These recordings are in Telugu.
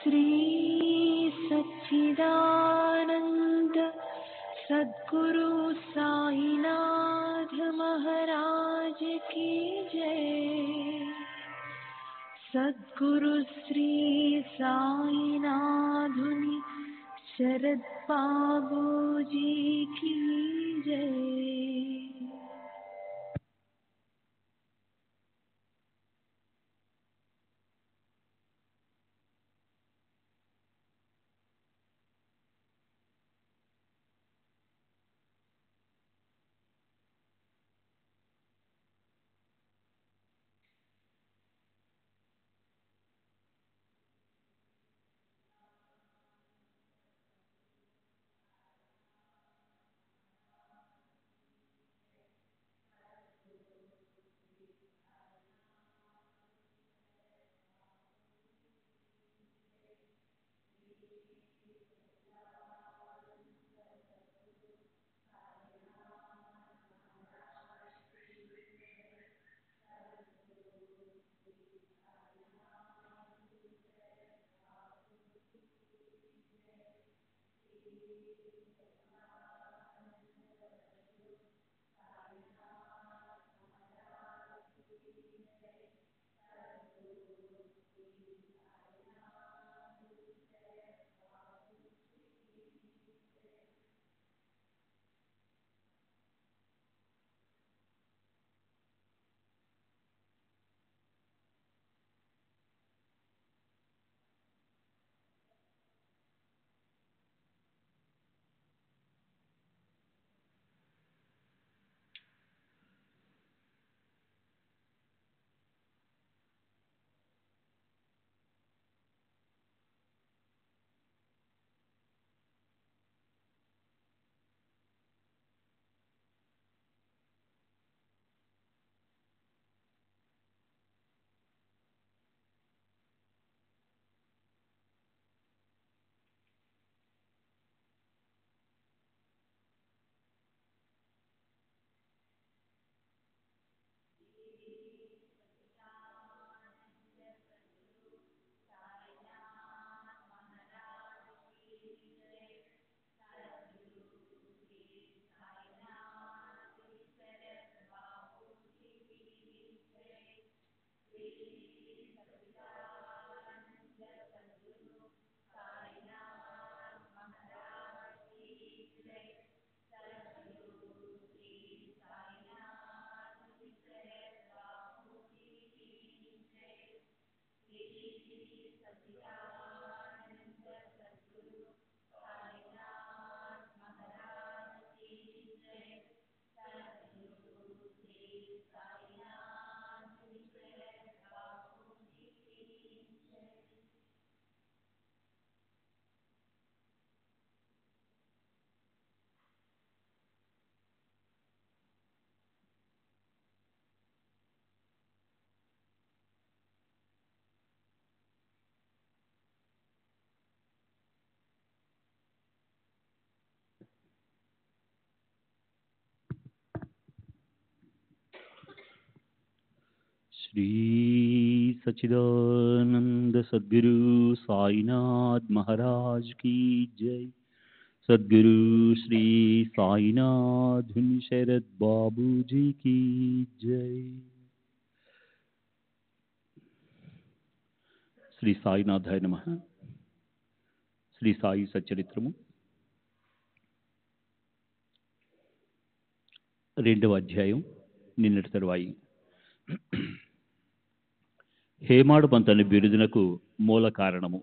श्री सच्चिदानंद सद्गुरु साईनाथ महाराज की जय। सद्गुरु श्री साईनाथुनि शरद बाबू जी की जय। श्री सच्चिदानंद सद्गुरु साईनाथ महाराज की जय। सद्गुरु श्री साईनाथ शरद बाबू जी की जय। శ్రీ సాయినాథాయ నమః. శ్రీ సాయి సచ్చరిత్రము 2వ అధ్యాయం. నిన్నటి తరువాయి హేమాడు పంతని బిరుదునకు మూల కారణము.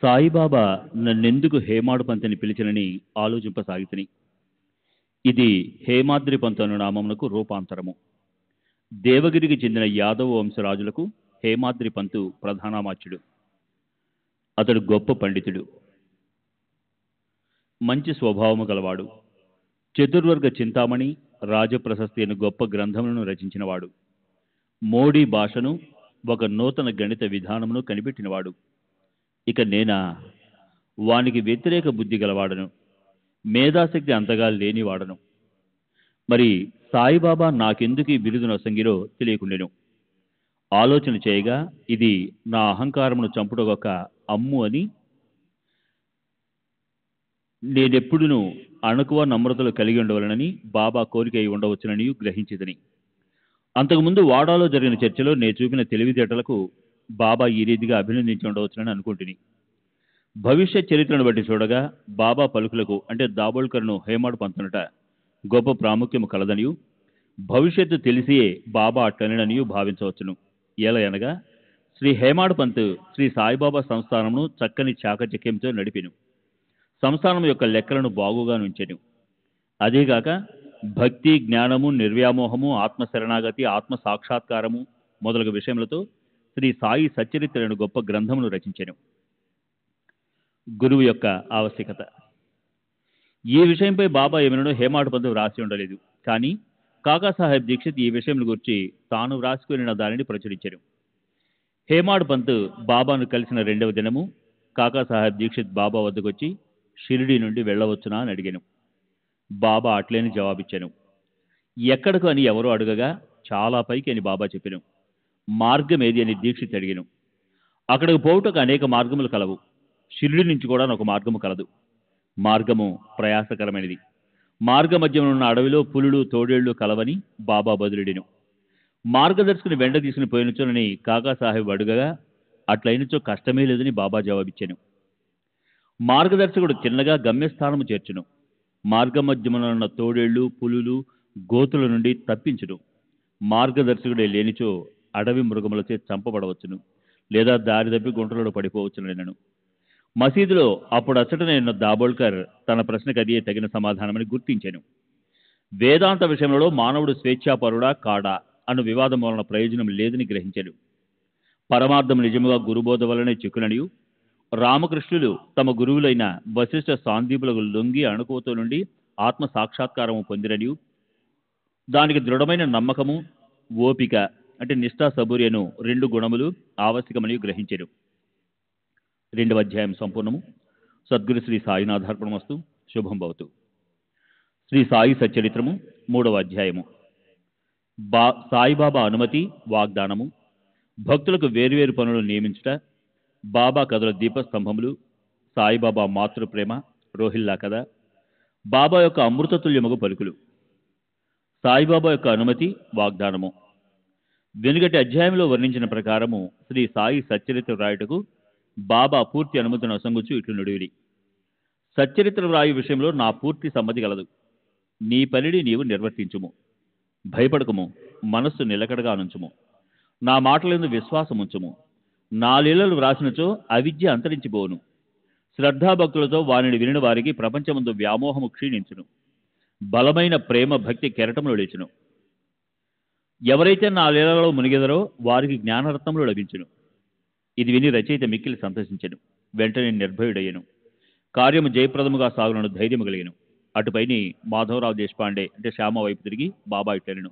సాయిబాబా నన్నెందుకు హేమాడు పంతని పిలిచినని ఆలోచింపసాగితిని. ఇది హేమాద్రి పంతను నామమునకు రూపాంతరము. దేవగిరికి చెందిన యాదవ వంశరాజులకు హేమాద్రి పంతు ప్రధానమాచ్యుడు. అతడు గొప్ప పండితుడు, మంచి స్వభావము గలవాడు. చతుర్వర్గ చింతామణి, రాజప్రశస్తి అను గొప్ప గ్రంథములను రచించినవాడు. మోడీ భాషను, ఒక నూతన గణిత విధానమును కనిపెట్టినవాడు. ఇక నేనా వానికి వ్యతిరేక బుద్ధి గలవాడను, మేధాశక్తి అంతగా లేనివాడను. మరి సాయిబాబా నాకెందుకు ఈ బిరుదు నొసంగిరో తెలియకుండెను. ఆలోచన చేయగా ఇది నా అహంకారమును చంపుటొక అమ్ము అని నేనెప్పుడునూ అణకువ నమ్రతలు కలిగి ఉండవలనని బాబా కోరిక అయి ఉండవచ్చునని గ్రహించిదని. అంతకుముందు వాడాలో జరిగిన చర్చలో నేను చూపిన తెలివితేటలకు బాబా ఈ రీతిగా అభినందించి ఉండవచ్చునని అనుకుంటుని. భవిష్యత్ చరిత్రను బట్టి చూడగా బాబా పలుకులకు అంటే దాబోల్కర్ను హేమాడు పంతనుట గొప్ప ప్రాముఖ్యము కలదనియు, భవిష్యత్తు తెలిసియే బాబా అట్లననియు భావించవచ్చును. ఎలయనగా శ్రీ హేమాడు పంత్ శ్రీ సాయిబాబా సంస్థానమును చక్కని చాకచక్యంతో నడిపెను. సంస్థానం యొక్క లెక్కలను బాగుగా నుంచెను. అదేగాక భక్తి, జ్ఞానము, నిర్వ్యామోహము, ఆత్మశరణాగతి, ఆత్మ సాక్షాత్కారము మొదలగు విషయములతో శ్రీ సాయి సచ్చరిత్రను గొప్ప గ్రంథమును రచించెను. గురువు యొక్క ఆవశ్యకత. ఈ విషయంపై బాబా ఏమైనా హేమాడు పంత్ వ్రాసి ఉండలేదు. కానీ కాకాసాహెబ్ దీక్షిత్ ఈ విషయం గురించి తాను వ్రాసుకుని దానిని ప్రచురించారు. హేమాడు పంత్ బాబాను కలిసిన 2వ దినము కాకాసాహెబ్ దీక్షిత్ బాబా వద్దకు వచ్చి షిరిడీ నుండి వెళ్ళవచ్చునా అని అడిగాను. బాబా అట్లేని జవాబిచ్చాను. ఎక్కడకు అని ఎవరో అడగగా చాలా పైకి అని బాబా చెప్పాను. మార్గం ఏది అని దీక్షిత్ అడిగాను. అక్కడికి పోవుటకు అనేక మార్గములు కలవు. షిరిడి నుంచి కూడా ఒక మార్గము కలదు. మార్గము ప్రయాసకరమైనది. మార్గ మధ్యమున ఉన్న అడవిలో పులులు, తోడేళ్లు కలవని బాబా బదులుడిను. మార్గదర్శకుని వెంట తీసుకుని పోయినచోనని కాకాసాహెబ్ అడుగగా అట్లయినచో కష్టమే లేదని బాబా జవాబిచ్చాను. మార్గదర్శకుడు చిన్నగా గమ్యస్థానము చేర్చును. మార్గ మధ్యమున ఉన్న తోడేళ్లు, పులులు, గోతుల నుండి తప్పించును. మార్గదర్శకుడే లేనిచో అడవి మృగములచే చంపబడవచ్చును, లేదా దారి తప్పి గుంటలలో పడిపోవచ్చునను. మసీదులో అప్పుడు అచ్చటనే ఉన్న దాబోల్కర్ తన ప్రశ్నకు అదే తగిన సమాధానమని గుర్తించాను. వేదాంత విషయంలో మానవుడు స్వేచ్ఛాపరుడా కాడా అను వివాదం వలన ప్రయోజనం లేదని గ్రహించాడు. పరమార్థం నిజముగా గురుబోధ వలనే చిక్కుననియు, రామకృష్ణులు తమ గురువులైన వశిష్ఠ సాందీపులకు లొంగి అణుకువతో నుండి ఆత్మ సాక్షాత్కారము పొందిరనియు, దానికి దృఢమైన నమ్మకము, ఓపిక అంటే నిష్ఠా సబూరి అను 2 గుణములు ఆవశ్యకమని గ్రహించారు. 2వ అధ్యాయం సంపూర్ణము. సద్గురు శ్రీ సాయినాథార్పణమస్తు. శుభం భవతు. శ్రీ సాయి సచ్చరిత్రము 3వ అధ్యాయము. సాయిబాబా అనుమతి, వాగ్దానము, భక్తులకు వేర్వేరు పనులు నియమించుట, బాబా కథల దీపస్తంభములు, సాయిబాబా మాతృప్రేమ, రోహిల్లా కథ, బాబా యొక్క అమృతతుల్యముగు పలుకులు. సాయిబాబా యొక్క అనుమతి, వాగ్దానము. వెనుకటి అధ్యాయంలో వర్ణించిన ప్రకారము శ్రీ సాయి సచ్చరిత్ర వ్రాయుటకు బాబా పూర్తి అనుమతిని అసంగుచు ఇట్లు నుడివిడి. సచ్చరిత్ర వ్రాయు విషయంలో నా పూర్తి సమ్మతి కలదు. నీ పనిని నీవు నిర్వర్తించుము. భయపడకము, మనస్సు నిలకడగా నుంచుము. నా మాటలందు విశ్వాసముంచుము. నా లీలలు వ్రాసినచో అవిద్య అంతరించిపోవును. శ్రద్ధాభక్తులతో వారిని వినిన వారికి ప్రపంచమందు వ్యామోహము క్షీణించును. బలమైన ప్రేమ భక్తి కెరటములు లేచును. ఎవరైతే నా లీలలో మునిగెదరో వారికి జ్ఞానరత్నములు లభించును. ఇది విని రచయిత మిక్కిలి సంతోషించెను. వెంటనే నిర్భయుడయ్యను. కార్యము జయప్రదముగా సాగునను ధైర్యము కలిగెను. అటుపైని మాధవరావు దేశపాండే అంటే శ్యామ వైపు తిరిగి బాబా ఇట్లనెను.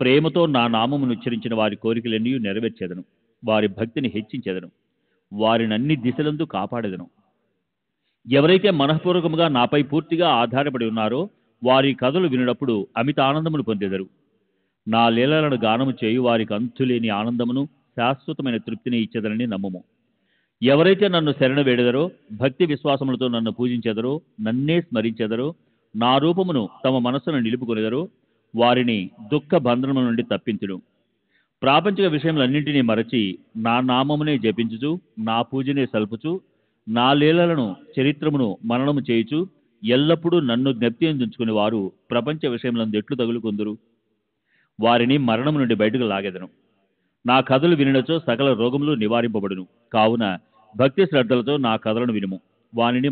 ప్రేమతో నా నామమును ఉచ్చరించిన వారి కోరికలన్నీ నెరవేర్చేదను. వారి భక్తిని హెచ్చించేదను. వారిని అన్ని దిశలందు కాపాడేదను. ఎవరైతే మనఃపూర్వకముగా నాపై పూర్తిగా ఆధారపడి ఉన్నారో వారి కథలు వినప్పుడు అమిత ఆనందమును పొందెదరు. నా లీలలను గానము చేయు వారికి అంతులేని ఆనందమును, శాశ్వతమైన తృప్తిని ఇచ్చేదనని నమ్మము. ఎవరైతే నన్ను శరణ వేడెదరో, భక్తి విశ్వాసములతో నన్ను పూజించెదరో, నన్నే స్మరించెదరో, నా రూపమును తమ మనస్సును నిలుపుకొనెదరో వారిని దుఃఖ బంధనముల నుండి తప్పించును. ప్రాపంచిక విషయములన్నింటినీ మరచి నా నామమునే జపించుచు, నా పూజనే సల్పుచు, నా లీలలను చరిత్రమును మననము చేయుచు ఎల్లప్పుడూ నన్ను జ్ఞప్తి అందించుకుని వారు ప్రపంచ విషయములందు ఎట్లు తగులుకొందురు? వారిని మరణము నుండి బయటకు లాగెదను. నా కథలు వినినచో సకల రోగములు నివారింపబడును. కావున భక్తి శ్రద్ధలతో నా కథలను వినుము. వానిని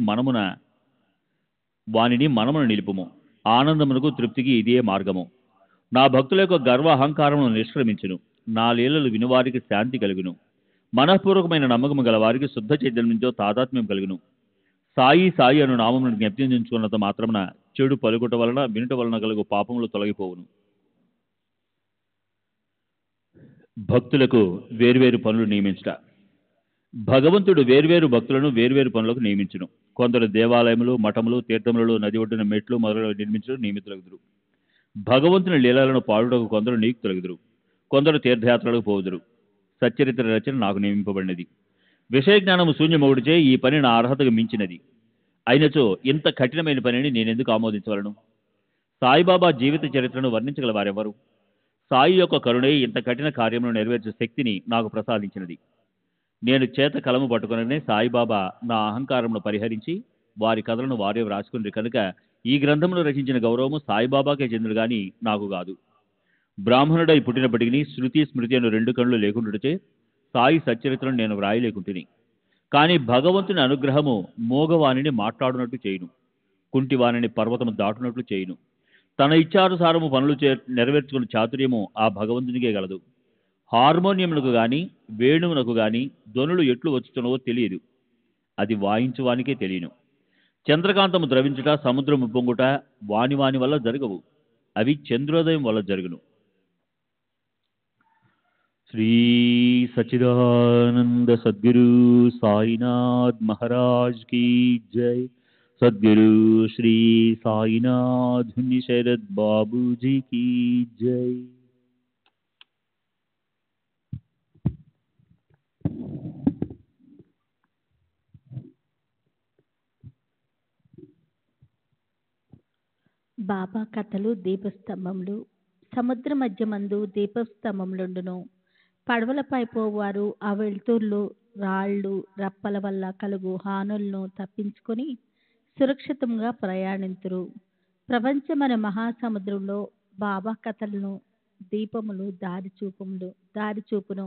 మనమున నిలుపుము. ఆనందమునకు తృప్తికి ఇదే మార్గము. నా భక్తుల యొక్క గర్వ అహంకారమును నిష్క్రమించును. నా లీలలు వినువారికి శాంతి కలుగును. మనఃపూర్వకమైన నమ్మకము గల వారికి శుద్ధ చైతన్యంతో తాదాత్మ్యం కలుగును. సాయి సాయి అను నామమును జ్ఞప్తించుకున్నంత మాత్రమున చెడు పలుకుట వలన వినుట వలన కలుగు పాపములు తొలగిపోవును. భక్తులకు వేర్వేరు పనులు నియమించుట. భగవంతుడు వేర్వేరు భక్తులను వేర్వేరు పనులకు నియమించును. కొందరు దేవాలయములు, మఠములు, తీర్థములలో, నది ఒడ్డున మెట్లు మొదలగు నిర్మించడం నియమితులగుదురు. భగవంతుని లీలలను పాడుటకు కొందరు నియుక్తులగుదురు. కొందరు తీర్థయాత్రలకు పోదురు. సచ్చరిత్ర రచన నాకు నియమింపబడినది. విషయ జ్ఞానము శూన్యమౌడిచే ఈ పని నా అర్హతకు మించినది. అయినచో ఇంత కఠినమైన పనిని నేనెందుకు ఆమోదించవలను? సాయిబాబా జీవిత చరిత్రను వర్ణించగల వారెవరు? సాయి యొక్క కరుణే ఇంత కఠిన కార్యమును నెరవేర్చే శక్తిని నాకు ప్రసాదించినది. నేను చేత కలము పట్టుకుననే సాయిబాబా నా అహంకారమును పరిహరించి వారి కథలను వారే వ్రాసుకుని కనుక ఈ గ్రంథమును రచించిన గౌరవము సాయిబాబాకే చెందుడు గాని నాకు కాదు. బ్రాహ్మణుడై పుట్టినప్పటికీ శృతి స్మృతి అను రెండు కళ్ళు లేకుండాచే సాయి సచ్చరిత్రను నేను వ్రాయలేకుంటుని. కానీ భగవంతుని అనుగ్రహము మోగవాణిని మాట్లాడునట్టు చేయును, కుంటివాణిని పర్వతము దాటునట్లు చేయును. తన ఇచ్చానుసారము పనులు నెరవేర్చుకున్న చాతుర్యము ఆ భగవంతునికే గలదు. హార్మోనియమునకు గాని వేణువునకు గాని ధ్వనులు ఎట్లు వచ్చుతున్నవో తెలియదు, అది వాయించువానికే తెలియను. చంద్రకాంతము ద్రవించుట, సముద్రము పొంగుట వాని వల్ల జరగవు, అవి చంద్రోదయం వల్ల జరుగును. శ్రీ సచ్చిదానంద సద్గురు సాయినాథ్ మహారాజ్ की जय. सद्गुरु श्री साईनाथ शरद बाबू जी की जय. బాబా కథలు దీపస్తంభములు. సముద్ర మధ్యమందు దీపస్తంభములుండును. పడవలపై పోవారు ఆ వెలుతుర్లు, రాళ్ళు, రప్పల వల్ల కలుగు హానులను తప్పించుకొని సురక్షితంగా ప్రయాణింతురు. ప్రపంచమైన మహాసముద్రంలో బాబా కథలను దీపములు దారి చూపును.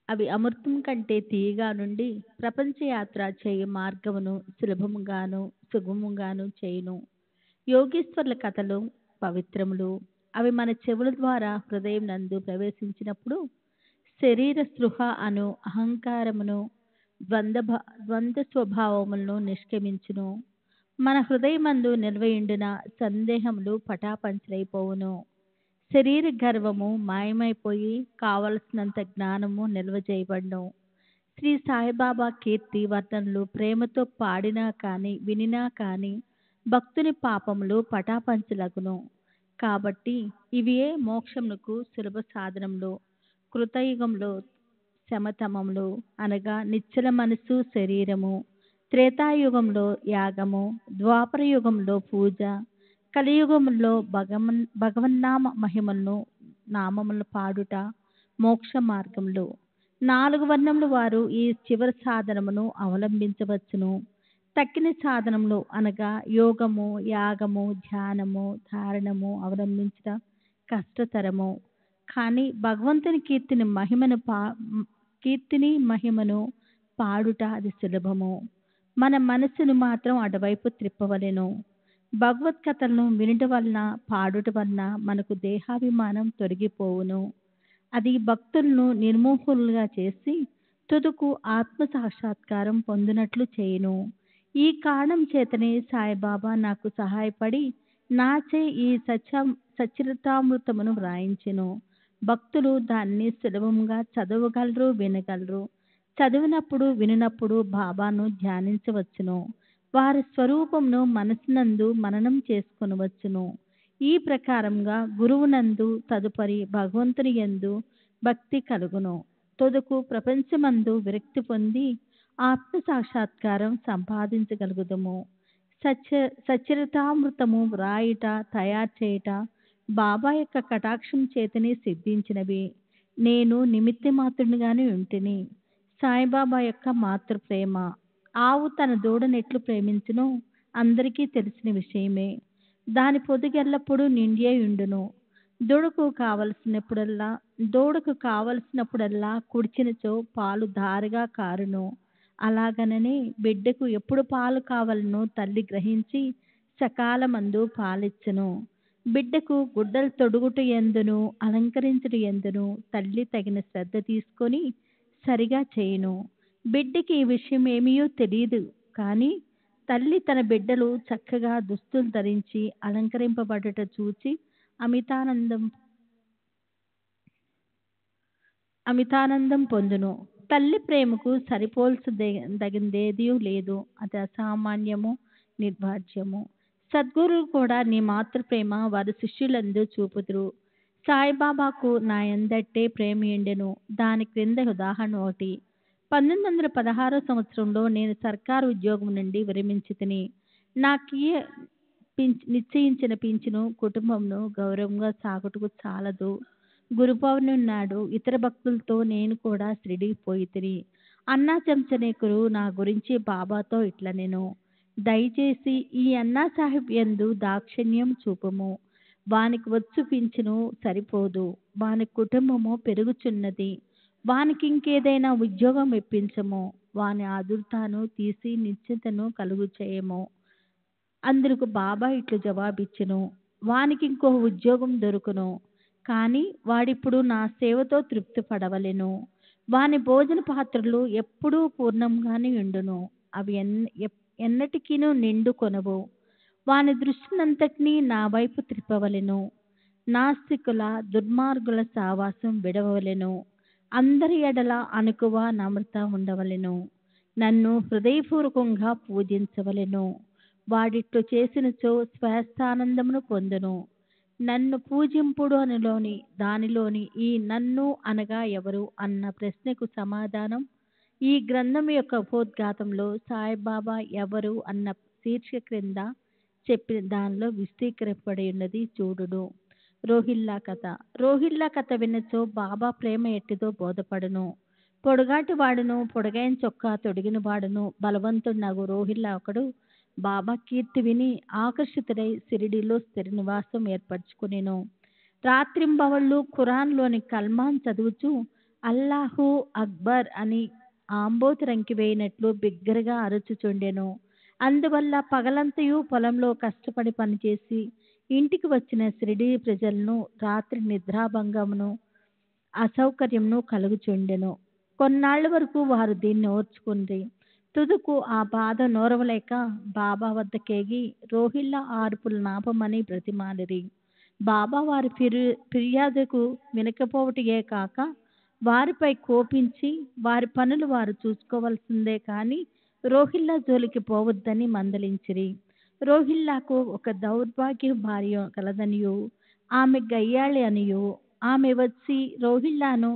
అవి అమృతం కంటే తీయగా నుండి ప్రపంచ యాత్ర చేయు మార్గమును సులభముగాను సుగముగాను చేయును. యోగేశ్వర్ల కథలు పవిత్రములు. అవి మన చెవుల ద్వారా హృదయం నందు ప్రవేశించినప్పుడు శరీర స్పృహ అను అహంకారమును, ద్వంద్వ స్వభావములను నిష్క్రమించును. మన హృదయమందు నిల్వయుండిన సందేహములు పటాపంచలైపోవును. శరీర గర్వము మాయమైపోయి కావలసినంత జ్ఞానము నిల్వ చేయబడును. శ్రీ సాయిబాబా కీర్తి వర్ణనలు ప్రేమతో పాడినా కానీ వినినా కానీ భక్తుని పాపములు పటాపంచలగును. కాబట్టి ఇవియే మోక్షమునకు సులభ సాధనములు. కృతయుగంలో శమతమములు అనగా నిశ్చల మనసు శరీరము, త్రేతాయుగంలో యాగము, ద్వాపర యుగంలో పూజ, కలియుగంలో భగవన్నామ మహిమలను నామములు పాడుట మోక్ష మార్గములు. 4 వర్ణముల వారు ఈ చివరి సాధనమును అవలంబించవచ్చును. తక్కిన సాధనములు అనగా యోగము, యాగము, ధ్యానము, ధారణము అవలంబించడం కష్టతరము. కానీ భగవంతుని కీర్తిని మహిమను పాడుట అది సులభము. మన మనసును మాత్రం అటువైపు త్రిప్పవలెను. భగవద్కథలను వినుట వలన పాడుట వలన మనకు దేహాభిమానం తొలగిపోవును. అది భక్తులను నిర్మోహులుగా చేసి తుదకు ఆత్మ సాక్షాత్కారం పొందినట్లు చేయును. ఈ కారణం చేతనే సాయిబాబా నాకు సహాయపడి నాచే ఈ సచ్చరితామృతమును వ్రాయించెను. భక్తులు దాన్ని సులభంగా చదవగలరు, వినగలరు. చదివినప్పుడు వినినప్పుడు బాబాను ధ్యానించవచ్చును. వారి స్వరూపమును మనసునందు మననం చేసుకొనవచ్చును. ఈ ప్రకారంగా గురువునందు తదుపరి భగవంతుని యందు భక్తి కలుగును. తుదకు ప్రపంచమందు విరక్తి పొంది ఆత్మ సాక్షాత్కారం సంపాదించగలుగుదము. సచ్చరితామృతము వ్రాయుట, తయారు చేయుట బాబా యొక్క కటాక్షం చేతనే సిద్ధించినవి. నేను నిమిత్త మాత్రునిగానే ఉంటిని. సాయిబాబా యొక్క మాతృప్రేమ. ఆవు తన దూడనెట్లు ప్రేమించునో అందరికీ తెలిసిన విషయమే. దాని పొదుగెల్లప్పుడు నిండి ఉండును. దూడకు కావలసినప్పుడల్లా కుడిచినచో పాలు ధారగా కారును. అలాగననే బిడ్డకు ఎప్పుడు పాలు కావాలనో తల్లి గ్రహించి సకాలమందు పాలిచ్చును. బిడ్డకు గుడ్డలు తొడుగుట ఎందును అలంకరించుట ఎందును తల్లి తగిన శ్రద్ధ తీసుకొని సరిగా చేయును. బిడ్డకి ఈ విషయం ఏమీయో తెలియదు. కానీ తల్లి తన బిడ్డలు చక్కగా దుస్తులు ధరించి అలంకరింపబడుట చూచి అమితానందం పొందును. తల్లి ప్రేమకు సరిపోల్చదగిందేదీ లేదు. అది అసామాన్యము, నిర్వాజ్యము. సద్గురువు కూడా నీ మాతృప్రేమ వారి శిష్యులందు చూపుదురు. సాయిబాబాకు నా ఎందట్టే ప్రేమ ఎండెను. దాని క్రింద ఉదాహరణ ఒకటి. 1916 సంవత్సరంలో నేను సర్కారు ఉద్యోగం నుండి విరమించి తిని నాకు నిశ్చయించిన పింఛను కుటుంబంను గౌరవంగా సాగుటకు చాలదు. గురు పౌర్ణమి నాడు ఇతర భక్తులతో నేను కూడా షిరిడీకి పోయి తిని అన్నా చెంచనేకురు నా గురించి బాబాతో ఇట్లా నేను దయచేసి ఈ అన్నా సాహిబ్ యందు దాక్షిణ్యం చూపము. వానికి వచ్చు పింఛను సరిపోదు, వాని కుటుంబము పెరుగుచున్నది, వానికి ఇంకేదైనా ఉద్యోగం ఇప్పించము, వాని ఆదుర్తాను తీసి నిశ్చింతను కలుగు చేయము. అందుకు బాబా ఇట్లు జవాబిచ్చును, వానికి ఇంకో ఉద్యోగం దొరుకును, కానీ వాడిప్పుడు నా సేవతో తృప్తి పడవలెను. వాని భోజన పాత్రలు ఎప్పుడూ పూర్ణంగానే ఉండును, అవి ఎన్నటికీను నిండు కొనవు. వాని దృష్టినంతటినీ నా వైపు త్రిప్పవలెను. నాస్తికుల దుర్మార్గుల సావాసం విడవలెను. అందరి ఎడల అనుకువ నమ్రత ఉండవలెను. నన్ను హృదయపూర్వకంగా పూజించవలెను. వాడిట్లు చేసినచో స్వస్థానందమును పొందును. నన్ను పూజింపుడు అనిలోని దానిలోని ఈ నన్ను అనగా ఎవరు అన్న ప్రశ్నకు సమాధానం ఈ గ్రంథం యొక్క ఉపోద్ఘాతంలో సాయిబాబా ఎవరు అన్న శీర్షిక క్రింద చెప్పిన దానిలో విస్తీకరింపబడి ఉన్నది చూడును. రోహిల్లా కథ. రోహిల్లా కథ వినచో బాబా ప్రేమ ఎట్టిదో బోధపడును. పొడుగాటి వాడును, పొడుగైన చొక్కా తొడిగిన వాడును, బలవంతుడు రోహిల్లా ఒకడు బాబా కీర్తి విని ఆకర్షితుడై షిరిడీలో స్థిర నివాసం ఏర్పరచుకునేను. రాత్రింబవళ్ళు ఖురాన్లోని కల్మాన్ చదువుచూ అల్లాహు అక్బర్ అని ఆంబోతు రంకి వేయినట్లు బిగ్గరగా అరుచుచుండెను. అందువల్ల పగలంతయు పొలంలో కష్టపడి పనిచేసి ఇంటికి వచ్చిన షిరిడీ ప్రజలను రాత్రి నిద్రాభంగమును అసౌకర్యమును కలుగుచుండెను. కొన్నాళ్ల వరకు వారు దీన్ని ఓర్చుకుంది. తుదుకు ఆ బాధ నోరవలేక బాబా వద్దకేగి రోహిల్లా ఆర్పులు నాపమని బ్రతిమాలిరి. బాబా వారి ఫిర్యాదుకు వినకపోవటయే కాక వారిపై కోపించి వారి పనులు వారు చూసుకోవలసిందే కానీ రోహిల్లా జోలికి పోవద్దని మందలించిరి. రోహిల్లాకు ఒక దౌర్భాగ్య భార్య కలదనియు ఆమె గయ్యాళి అనియు ఆమె వచ్చి రోహిల్లాను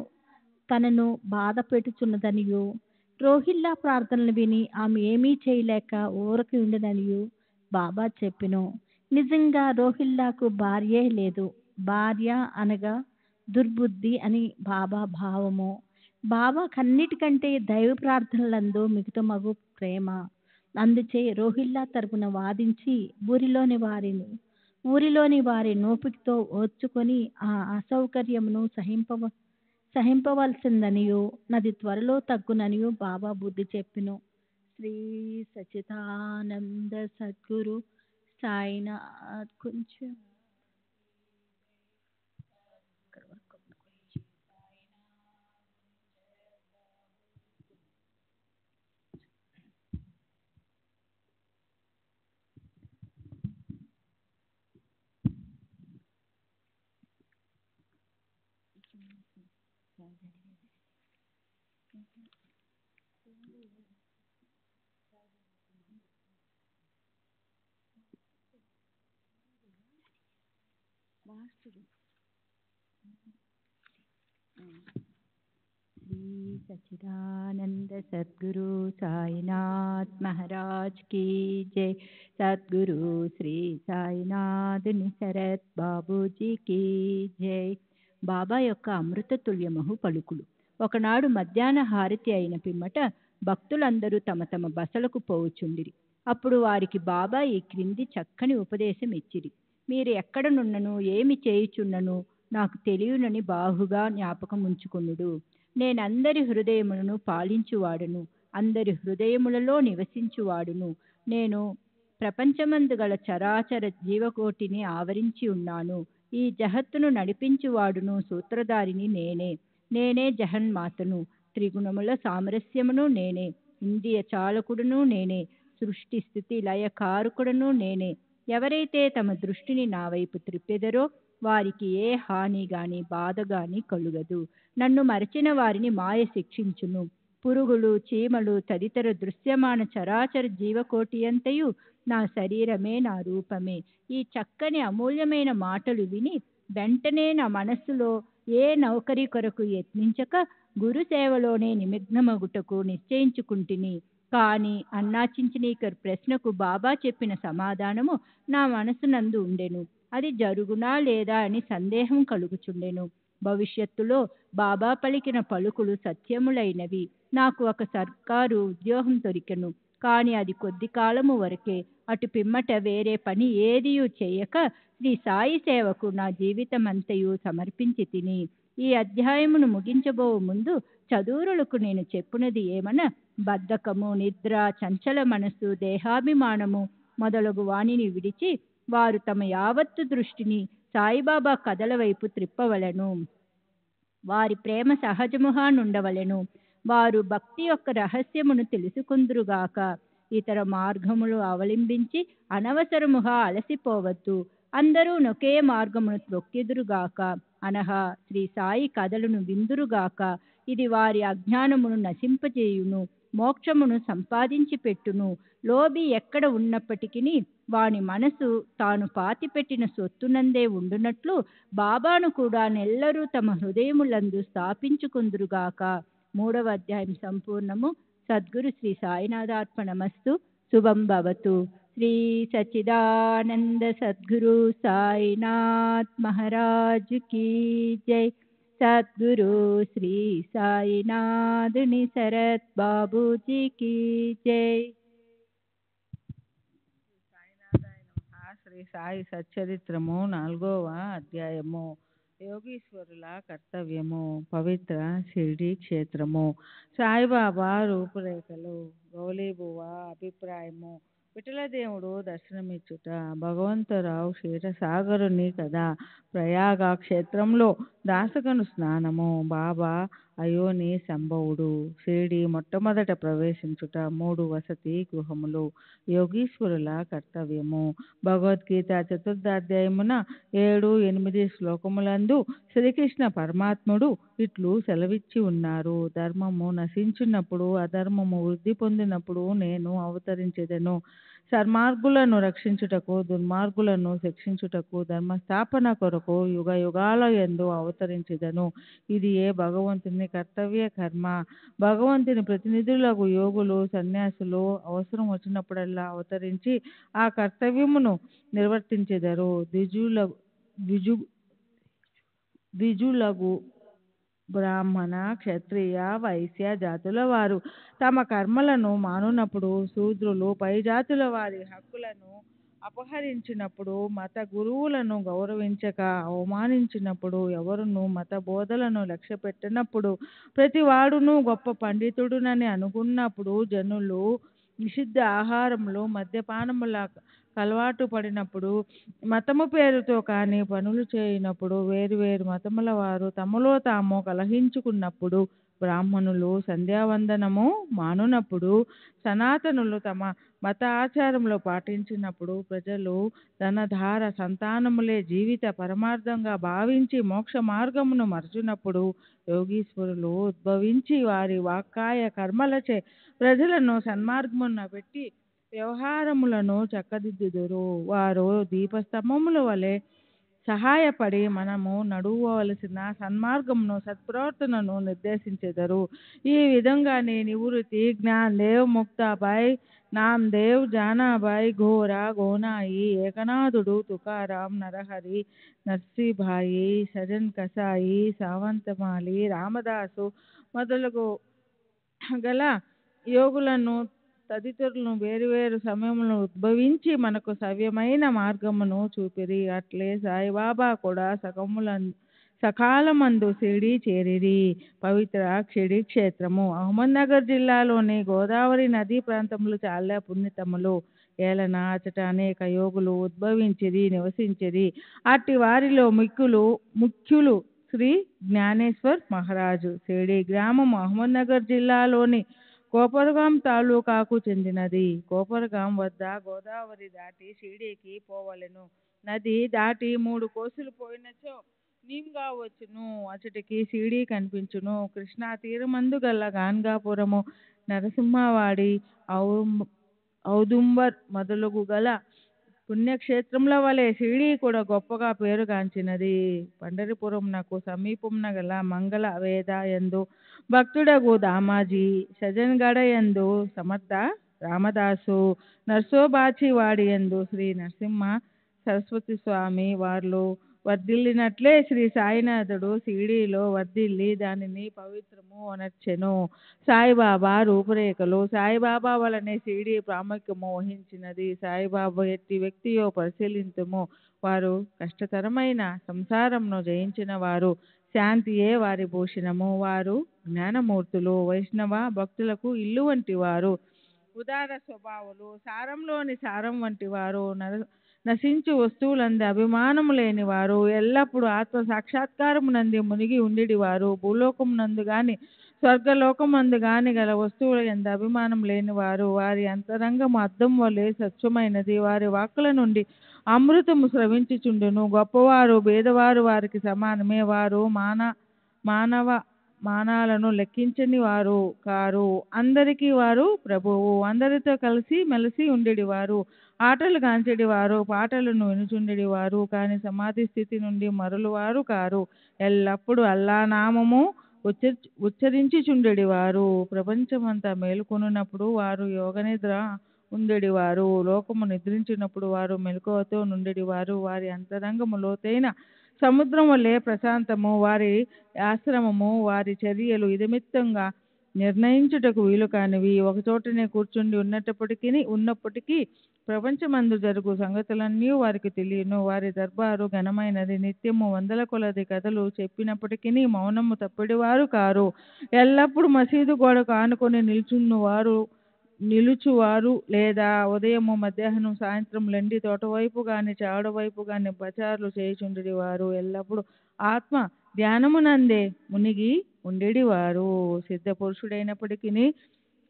తనను బాధ పెట్టుచున్నదనియు రోహిల్లా ప్రార్థనలు విని ఆమె ఏమీ చేయలేక ఊరకి ఉండదనియు బాబా చెప్పెను. నిజంగా రోహిల్లాకు భార్యే లేదు. భార్య అనగా దుర్బుద్ధి అని బాబా భావము. బాబా కన్నిటికంటే దైవ ప్రార్థనలందు మిగతా ప్రేమ. అందుచే రోహిల్లా తరపున వాదించి ఊరిలోని వారి నోపికతో ఓర్చుకొని ఆ అసౌకర్యమును సహింపవలసిందనియు నది త్వరలో తగ్గుననియు బాబా బుద్ధి చెప్పెను. శ్రీ సచిదానంద సద్గురు సాయినాథ్. కొంచెం శ్రీ సచిదానంద సద్గురు సాయినాథ్ మహారాజ్ కీ జై. సద్గురు శ్రీ సాయినాథ్ నిసరత్ బాబూజీ కీ జై. బాబా యొక్క అమృతతుల్యమహు పలుకులు. ఒకనాడు మధ్యాహ్న హారతి అయిన పిమ్మట భక్తులందరూ తమ తమ బసలకు పోవుచుండిరి. అప్పుడు వారికి బాబా ఈ క్రింది చక్కని ఉపదేశం ఇచ్చిరి. మీరు ఎక్కడనున్నను ఏమి చేయుచున్నను నాకు తెలియనని బాహుగా జ్ఞాపకం ఉంచుకొనుడు. నేనందరి హృదయములను పాలించువాడును, అందరి హృదయములలో నివసించువాడును. నేను ప్రపంచమందు గల చరాచర జీవకోటిని ఆవరించి ఉన్నాను. ఈ జగత్తును నడిపించువాడును సూత్రధారిని నేనే. నేనే జగన్మాతను. త్రిగుణముల సామరస్యమును నేనే. ఇంద్రియ చాలకుడును నేనే. సృష్టి స్థితి లయ కారకుడును నేనే. ఎవరైతే తమ దృష్టిని నా వైపు త్రిప్పెదరో వారికి ఏ హాని గాని బాధ గాని కలుగదు. నన్ను మరచిన వారిని మాయ శిక్షించును. పురుగులు, చీమలు తదితర దృశ్యమాన చరాచర జీవకోటి అంతయు నా శరీరమే, నా రూపమే. ఈ చక్కని అమూల్యమైన మాటలు విని వెంటనే నా మనస్సులో ఏ నౌకరి కొరకు యత్నించక గురు సేవలోనే నిమగ్నమగుటకు నిశ్చయించుకుంటుని. కాని అన్నాచించినీకర్ ప్రశ్నకు బాబా చెప్పిన సమాధానము నా మనసునందు ఉండెను. అది జరుగునా లేదా అని సందేహం కలుగుచుండెను. భవిష్యత్తులో బాబా పలికిన పలుకులు సత్యములైనవి. నాకు ఒక సర్కారు ఉద్యోగం దొరికెను. కాని అది కొద్ది కాలము వరకే. అటు పిమ్మట వేరే పని ఏదియూ చేయక శ్రీ సాయి సేవకు నా జీవితమంతయు సమర్పించి తిని. ఈ అధ్యాయమును ముగించబో ముందు చదువురులకు నేను చెప్పునది ఏమన, బద్ధకము, నిద్ర, చంచల మనస్సు, దేహాభిమానము మొదలగు వానిని విడిచి వారు తమ యావత్తు దృష్టిని సాయిబాబా కథల వైపు త్రిప్పవలను. వారి ప్రేమ సహజముగా నుండవలెను. వారు భక్తి యొక్క రహస్యమును తెలుసుకుందురుగాక. ఇతర మార్గములు అవలంబించి అనవసరముగా అలసిపోవద్దు. అందరూ నొకే మార్గమును త్రొక్కెదురుగాక. అనగా శ్రీ సాయి కథలను విందురుగాక. ఇది వారి అజ్ఞానమును నశింపజేయును, మోక్షమును సంపాదించి పెట్టును. లోబి ఎక్కడ ఉన్నప్పటికీ వాని మనసు తాను పాతిపెట్టిన సొత్తునందే ఉండునట్లు బాబాను కూడా నెల్లరూ తమ హృదయములందు స్థాపించుకుందురుగాక. 3వ అధ్యాయం సంపూర్ణము. సద్గురు శ్రీ సాయినాథార్పణమస్తు. శుభం భవతు. శ్రీ సచ్చిదానంద సద్గురు సాయినాథ్ మహారాజ్ కీ జై. సద్గురు శ్రీ సాయినాథుని శరత్ బాబూజీ కీ జై. శ్రీ సాయి సచ్చరిత్రము 4వ అధ్యాయము. యోగీశ్వరుల కర్తవ్యము. పవిత్ర షిరిడి క్షేత్రము. సాయిబాబా రూపురేఖలు. గౌలీబువ అభిప్రాయము. విఠలదేవుడు దర్శనమిచ్చుట. భగవంతరావు క్షీరసాగరుని కథ. ప్రయాగ క్షేత్రంలో దాసగను స్నానము. బాబా అయోని సంభవుడు. షిరిడి మొట్టమొదట ప్రవేశించుట. 3 వసతి గృహములు. యోగీశ్వరుల కర్తవ్యము. భగవద్గీత 4వ అధ్యాయమున 7-8 శ్లోకములందు శ్రీకృష్ణ పరమాత్ముడు ఇట్లు సెలవిచ్చి ఉన్నారు. ధర్మము నశించినప్పుడు, అధర్మము వృద్ధి పొందినప్పుడు నేను అవతరించెదను. సన్మార్గులను రక్షించుటకు, దుర్మార్గులను శిక్షించుటకు, ధర్మస్థాపన కొరకు యుగ యుగాల యందు అవతరించెదను. ఇది ఏ భగవంతుని కర్తవ్య కర్మ. భగవంతుని ప్రతినిధులకు యోగులు, సన్యాసులు అవసరం వచ్చినప్పుడల్లా అవతరించి ఆ కర్తవ్యమును నిర్వర్తించెదరు. ద్విజులగు బ్రాహ్మణ, క్షత్రియ, వైశ్య జాతుల వారు తమ కర్మలను మానునప్పుడు, శూద్రులు పై జాతుల వారి హక్కులను అపహరించినప్పుడు, మత గురువులను గౌరవించక అవమానించినప్పుడు, ఎవరును మత బోధలను లక్ష్య పెట్టినప్పుడు, ప్రతివాడును గొప్ప పండితుడునని అనుకున్నప్పుడు, జనులు నిషిద్ధ ఆహారములు, మద్యపానముల అలవాటు పడినప్పుడు, మతము పేరుతో కాని పనులు చేయనప్పుడు, వేరు మతముల వారు తమలో తాము కలహించుకున్నప్పుడు, బ్రాహ్మణులు సంధ్యావందనము మానునప్పుడు, సనాతనులు తమ మత ఆచారములు పాటించినప్పుడు, ప్రజలు ధనధార సంతానములే జీవిత పరమార్థంగా భావించి మోక్ష మార్గమును మరచునప్పుడు, యోగీశ్వరులు ఉద్భవించి వారి వాక్కాయ కర్మలచే ప్రజలను సన్మార్గమున పెట్టి వ్యవహారములను చక్కదిద్దుదురు. వారు దీపస్తంభముల వలె సహాయపడి మనము నడువవలసిన సన్మార్గమును, సత్ప్రవర్తనను నిర్దేశించెదరు. ఈ విధంగానే నివృత్తి, జ్ఞానదేవ్, ముక్తాబాయ్, నామదేవ్, జానాబాయ్, ఘోరా, గోనాయి, ఏకనాథుడు, తుకారాం, నరహరి, నర్సీభాయి, సజన్ కసాయి, సావంతమాలి, రామదాసు మొదలగు గల యోగులను తదితరులను వేరు సమయములను ఉద్భవించి మనకు సవ్యమైన మార్గమును చూపిరి. అట్లే సాయిబాబా కూడా సకాలమందు షిరిడి చేరిరి. పవిత్ర షిరిడి క్షేత్రము. అహ్మద్నగర్ జిల్లాలోని గోదావరి నదీ ప్రాంతములు చాలా పుణ్యతములు. ఏలన అచట అనేక యోగులు ఉద్భవించిరి, నివసించిరి. అట్టి వారిలో ముఖ్యులు శ్రీ జ్ఞానేశ్వర్ మహారాజు. షిరిడి గ్రామము అహ్మద్నగర్ జిల్లాలోని కోపర్గాం తాలూకాకు చెందినది. కోపర్గాం వద్ద గోదావరి దాటి షిరిడీకి పోవలెను. నది దాటి 3 కోసులు పోయినచో నీమ్గా వచ్చును. అచటికి సీడీ కనిపించును. కృష్ణా తీరమందు గల గాన్గాపురము, నరసింహవాడి, ఔదుంబర్ మొదలగు గల పుణ్యక్షేత్రముల వలె షిరిడీ కూడా గొప్పగా పేరుగాంచినది. పండరిపురమునకు సమీపమున గల మంగళ వేద యందు భక్తుడగు దామాజీ, సజన్గఢ యందు సమర్థ రామదాసు, నర్సోబాచివాడి యందు శ్రీ నరసింహ సరస్వతి స్వామి వార్లు వర్ధిల్లినట్లే శ్రీ సాయినాథుడు షిరిడీలో వర్ధిల్లి దానిని పవిత్రము అనర్చెను. సాయిబాబా రూపురేఖలు. సాయిబాబా వలనే షిరిడీ ప్రాముఖ్యము వహించినది. సాయిబాబా ఎట్టి వ్యక్తియో పరిశీలింతుము. వారు కష్టతరమైన సంసారమును జయించిన వారు. శాంతియే వారి భూషణము. వారు జ్ఞానమూర్తులు. వైష్ణవ భక్తులకు ఇల్లు వంటి వారు. ఉదార స్వభావులు. సారంలోని సారం వంటి వారు. నశించు వస్తువులందు అభిమానము లేని వారు. ఎల్లప్పుడూ ఆత్మ సాక్షాత్కారమునందు మునిగి ఉండేవారు. భూలోకమునందు గాని స్వర్గలోకమందు గాని గల వస్తువుల యందు అభిమానం లేనివారు. వారి అంతరంగము అద్దం వలె స్వచ్ఛమైనది. వారి వాక్కుల నుండి అమృతము స్రవించుచుండును. గొప్పవారు బేదవారు వారికి సమానమే. వారు మానాలను లెక్కించని వారు కారు. అందరికీ వారు ప్రభువు. అందరితో కలిసి మెలిసి ఉండేవారు. ఆటలు గాంచెడివారు. పాటలను వినుచుండెడివారు. కానీ సమాధి స్థితి నుండి మరలువారు కారు. ఎల్లప్పుడూ అల్లా నామము ఉచ్చరించుచుండెడివారు. ప్రపంచమంతా మేలుకొనున్నప్పుడు వారు యోగనిద్ర ఉండెడివారు. లోకము నిద్రించినప్పుడు వారు మెలకువతో నుండెడివారు. వారి అంతరంగము లోతైన సముద్రం వలె ప్రశాంతము. వారి ఆశ్రమము, వారి చర్యలు ఇదమిత్తంగా నిర్ణయించుటకు వీలు కానివి. ఒకచోటనే కూర్చుండి ఉన్నప్పటికీ ప్రపంచమందు జరుగు సంగతులన్నీ వారికి తెలియను. వారి దర్బారు ఘనమైనది. నిత్యము వందల కొలది కథలు చెప్పినప్పటికీ మౌనము తప్పిడివారు కారు. ఎల్లప్పుడూ మసీదు గోడకు ఆనుకొని నిలుచువారు లేదా ఉదయము మధ్యాహ్నం సాయంత్రం లెండి తోటవైపు గాని చావడవైపు గాని బచార్లు చేయుచుండెడివారు. ఎల్లప్పుడూ ఆత్మ ధ్యానమునందే మునిగి ఉండేడివారు. సిద్ధ పురుషుడైనప్పటికీ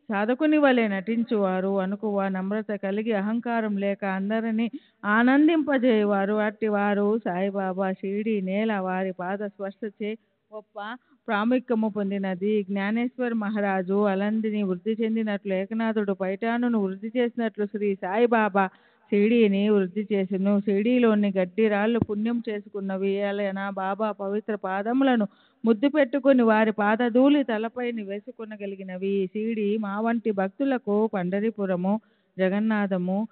సాధకుని వలె నటించువారు. అనుకువ నమ్రత కలిగి అహంకారం లేక అందరినీ ఆనందింపజేయవారు. అట్టి వారు సాయిబాబా షిరిడీ నేల వారి పాద స్పర్శచే గొప్ప ప్రాముఖ్యము పొందినది. జ్ఞానేశ్వర్ మహారాజు అలందిని వృద్ధి చెందినట్లు ఏకనాథుడు పైఠానును వృద్ధి చేసినట్లు శ్రీ సాయిబాబా షిరిడీని వృద్ధి చేసెను. షిరిడీలోని గడ్డి రాళ్ళు పుణ్యం చేసుకున్నవి. ఏలైనా బాబా పవిత్ర పాదములను ముద్దు పెట్టుకుని వారి పాదధూళి తలపైన వేసుకొనగలిగినవి. షిరిడీ మా వంటి భక్తులకు పండరిపురము, జగన్నాథము,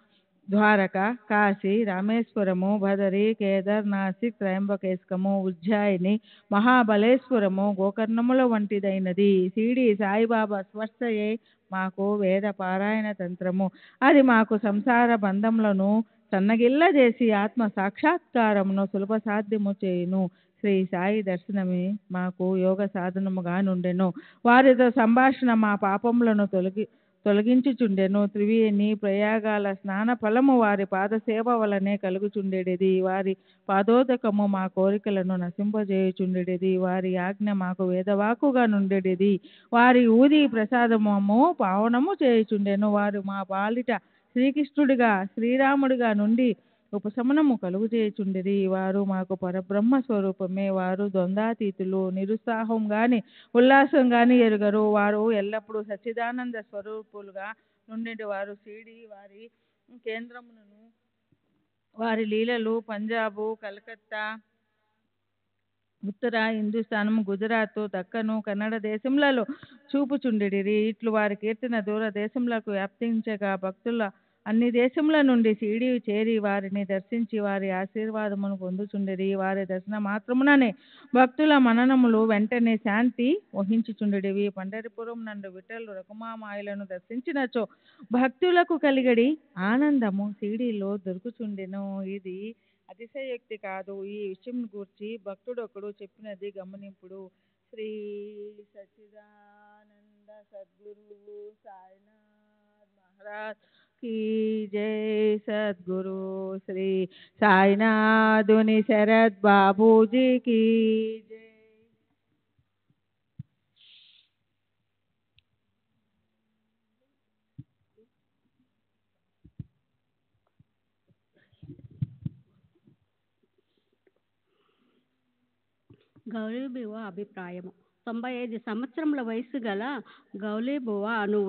ద్వారక, కాశీ, రామేశ్వరము, బదరి, కేదార్, నాసిక్, త్రయంబకేశ్వరము, ఉజ్జాయిని, మహాబలేశ్వరము, గోకర్ణముల వంటిదైనది. షిరిడీ సాయిబాబా స్పర్శయే మాకు వేద పారాయణ తంత్రము. అది మాకు సంసార బంధములను సన్నగిల్లజేసి ఆత్మ సాక్షాత్కారమును సులభ సాధ్యము చేయును. శ్రీ సాయి దర్శనమే మాకు యోగ సాధనముగా నుండెను. వారితో సంభాషణ మా పాపములను తొలగించుచుండెను. త్రివేణి ప్రయాగాల స్నాన ఫలము వారి పాదసేవ వలనే కలుగుచుండెడిది. వారి పాదోదకము మా కోరికలను నశింపజేయుచుండెడిది. వారి ఆజ్ఞ మాకు వేదవాకుగా నుండెడిది. వారి ఊది ప్రసాదము పావనము చేయుచుండెను. వారు మా పాలిట శ్రీకృష్ణుడిగా శ్రీరాముడిగా నుండి ఉపశమనము కలుగు చేయుచుండిరి. వారు మాకు పరబ్రహ్మ స్వరూపమే. వారు ద్వంద్వాతీతులు. నిరుత్సాహం గాని ఉల్లాసం గాని ఎరుగరు. వారు ఎల్లప్పుడూ సచ్చిదానంద స్వరూపులుగా నుండి వారు. షిరిడీ వారి కేంద్రమును. వారి లీలలు పంజాబు, కలకత్తా, ఉత్తర హిందుస్థానము, గుజరాత్, దక్కను, కన్నడ దేశములలో చూపుచుండిరి. ఇట్లు వారి కీర్తన దూర దేశములకు వ్యాప్తించగా భక్తుల అన్ని దేశముల నుండి షిరిడీ చేరి వారిని దర్శించి వారి ఆశీర్వాదమును పొందుచుండిరి. వారి దర్శన మాత్రముననే భక్తుల మననములు వెంటనే శాంతి వహించుచుండివి. పండరిపురం నందు విఠలు రఘుమామాయిలను దర్శించినచో భక్తులకు కలిగడి ఆనందము షిరిడీలో దొరుకుచుండెను. ఇది అతిశయోక్తి కాదు. ఈ విషయం గూర్చి భక్తుడొకడు చెప్పినది గమనింపుడు. శ్రీ సచ్చిదానంద సద్గురు సాయినాథ్ మహారాజ్ की जय। सद्गुरु श्री साईनाथुनि शरद बाबूजी की जय। గౌలీబువ అభిప్రాయము 95 సంవత్సరముల వయసు గల గౌలీబువ అను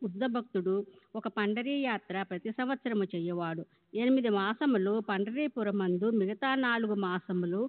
వృద్ధ భక్తుడు ఒక పండరీ యాత్ర ప్రతి సంవత్సరము చెయ్యవాడు. 8 మాసములు పండరీపురమందు, మిగతా 4 మాసములు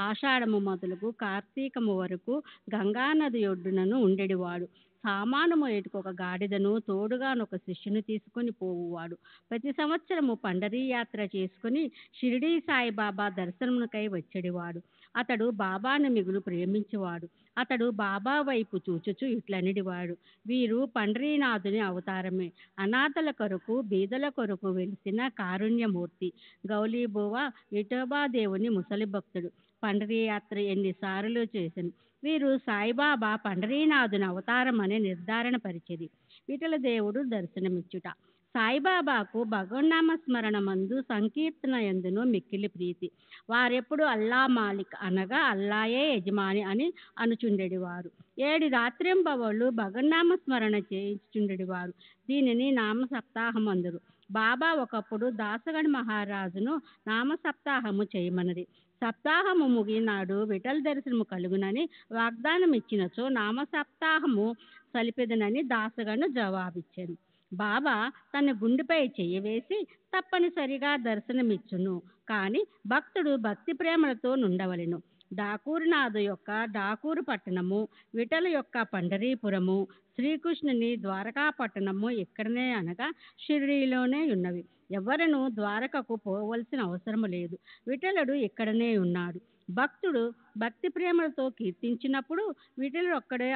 ఆషాఢము మొదలుగు కార్తీకము వరకు గంగానది ఒడ్డునను ఉండేవాడు. సామాను మోయుటకు ఒక గాడిదను తోడుగానొక శిష్యుని తీసుకొని పోవువాడు. ప్రతి సంవత్సరము పండరీ యాత్ర చేసుకుని షిరిడీ సాయిబాబా దర్శనమునకై వచ్చేడివాడు. అతడు బాబాను మిగులు ప్రేమించేవాడు. అతడు బాబా వైపు చూచుచు ఇట్లనిడివాడు, వీరు పండరీనాథుని అవతారమే, అనాథల కొరకు బీదల కొరకు వెలిసిన కారుణ్యమూర్తి. గౌలీబువ విఠోబా దేవుని ముసలి భక్తుడు. పండరీ యాత్ర ఎన్నిసార్లు చేసెను. వీరు సాయిబాబా పండరీనాథుని అవతారం అనే నిర్ధారణ పరిచేది. విఠల దేవుడు దర్శనమిచ్చుట. సాయిబాబాకు భగవన్నామ స్మరణ మందు సంకీర్తన ఎందును మిక్కిలి ప్రీతి. వారెప్పుడు అల్లా మాలిక్ అనగా అల్లాయే యజమాని అని అనుచుండెడివారు. 7 రాత్రింబవళ్ళు భగవన్నామ స్మరణ చేయించుండెడివారు. దీనిని నామ సప్తాహం అందరు. బాబా ఒకప్పుడు దాసగణ మహారాజును నామ సప్తాహము చేయమన్నది. సప్తాహము ముగినాడు విఠల దర్శనము కలుగునని వాగ్దానం ఇచ్చినచో నామ సప్తాహము సలిపెదనని దాసగను జవాబిచ్చాను. బాబా తన గుండెపై చెయ్యవేసి తప్పనిసరిగా దర్శనమిచ్చును. కానీ భక్తుడు భక్తి ప్రేమలతో నుండవలెను. డాకూరునాథు యొక్క డాకూరు పట్టణము, విఠల యొక్క పండరీపురము, శ్రీకృష్ణుని ద్వారకా పట్టణము ఎక్కడనే అనగా షిరిడీలోనే ఉన్నవి. ఎవరను ద్వారకకు పోవలసిన అవసరము లేదు. విఠలుడు ఇక్కడనే ఉన్నాడు. భక్తుడు భక్తి ప్రేమలతో కీర్తించినప్పుడు విఠలుడు ఒక్కడే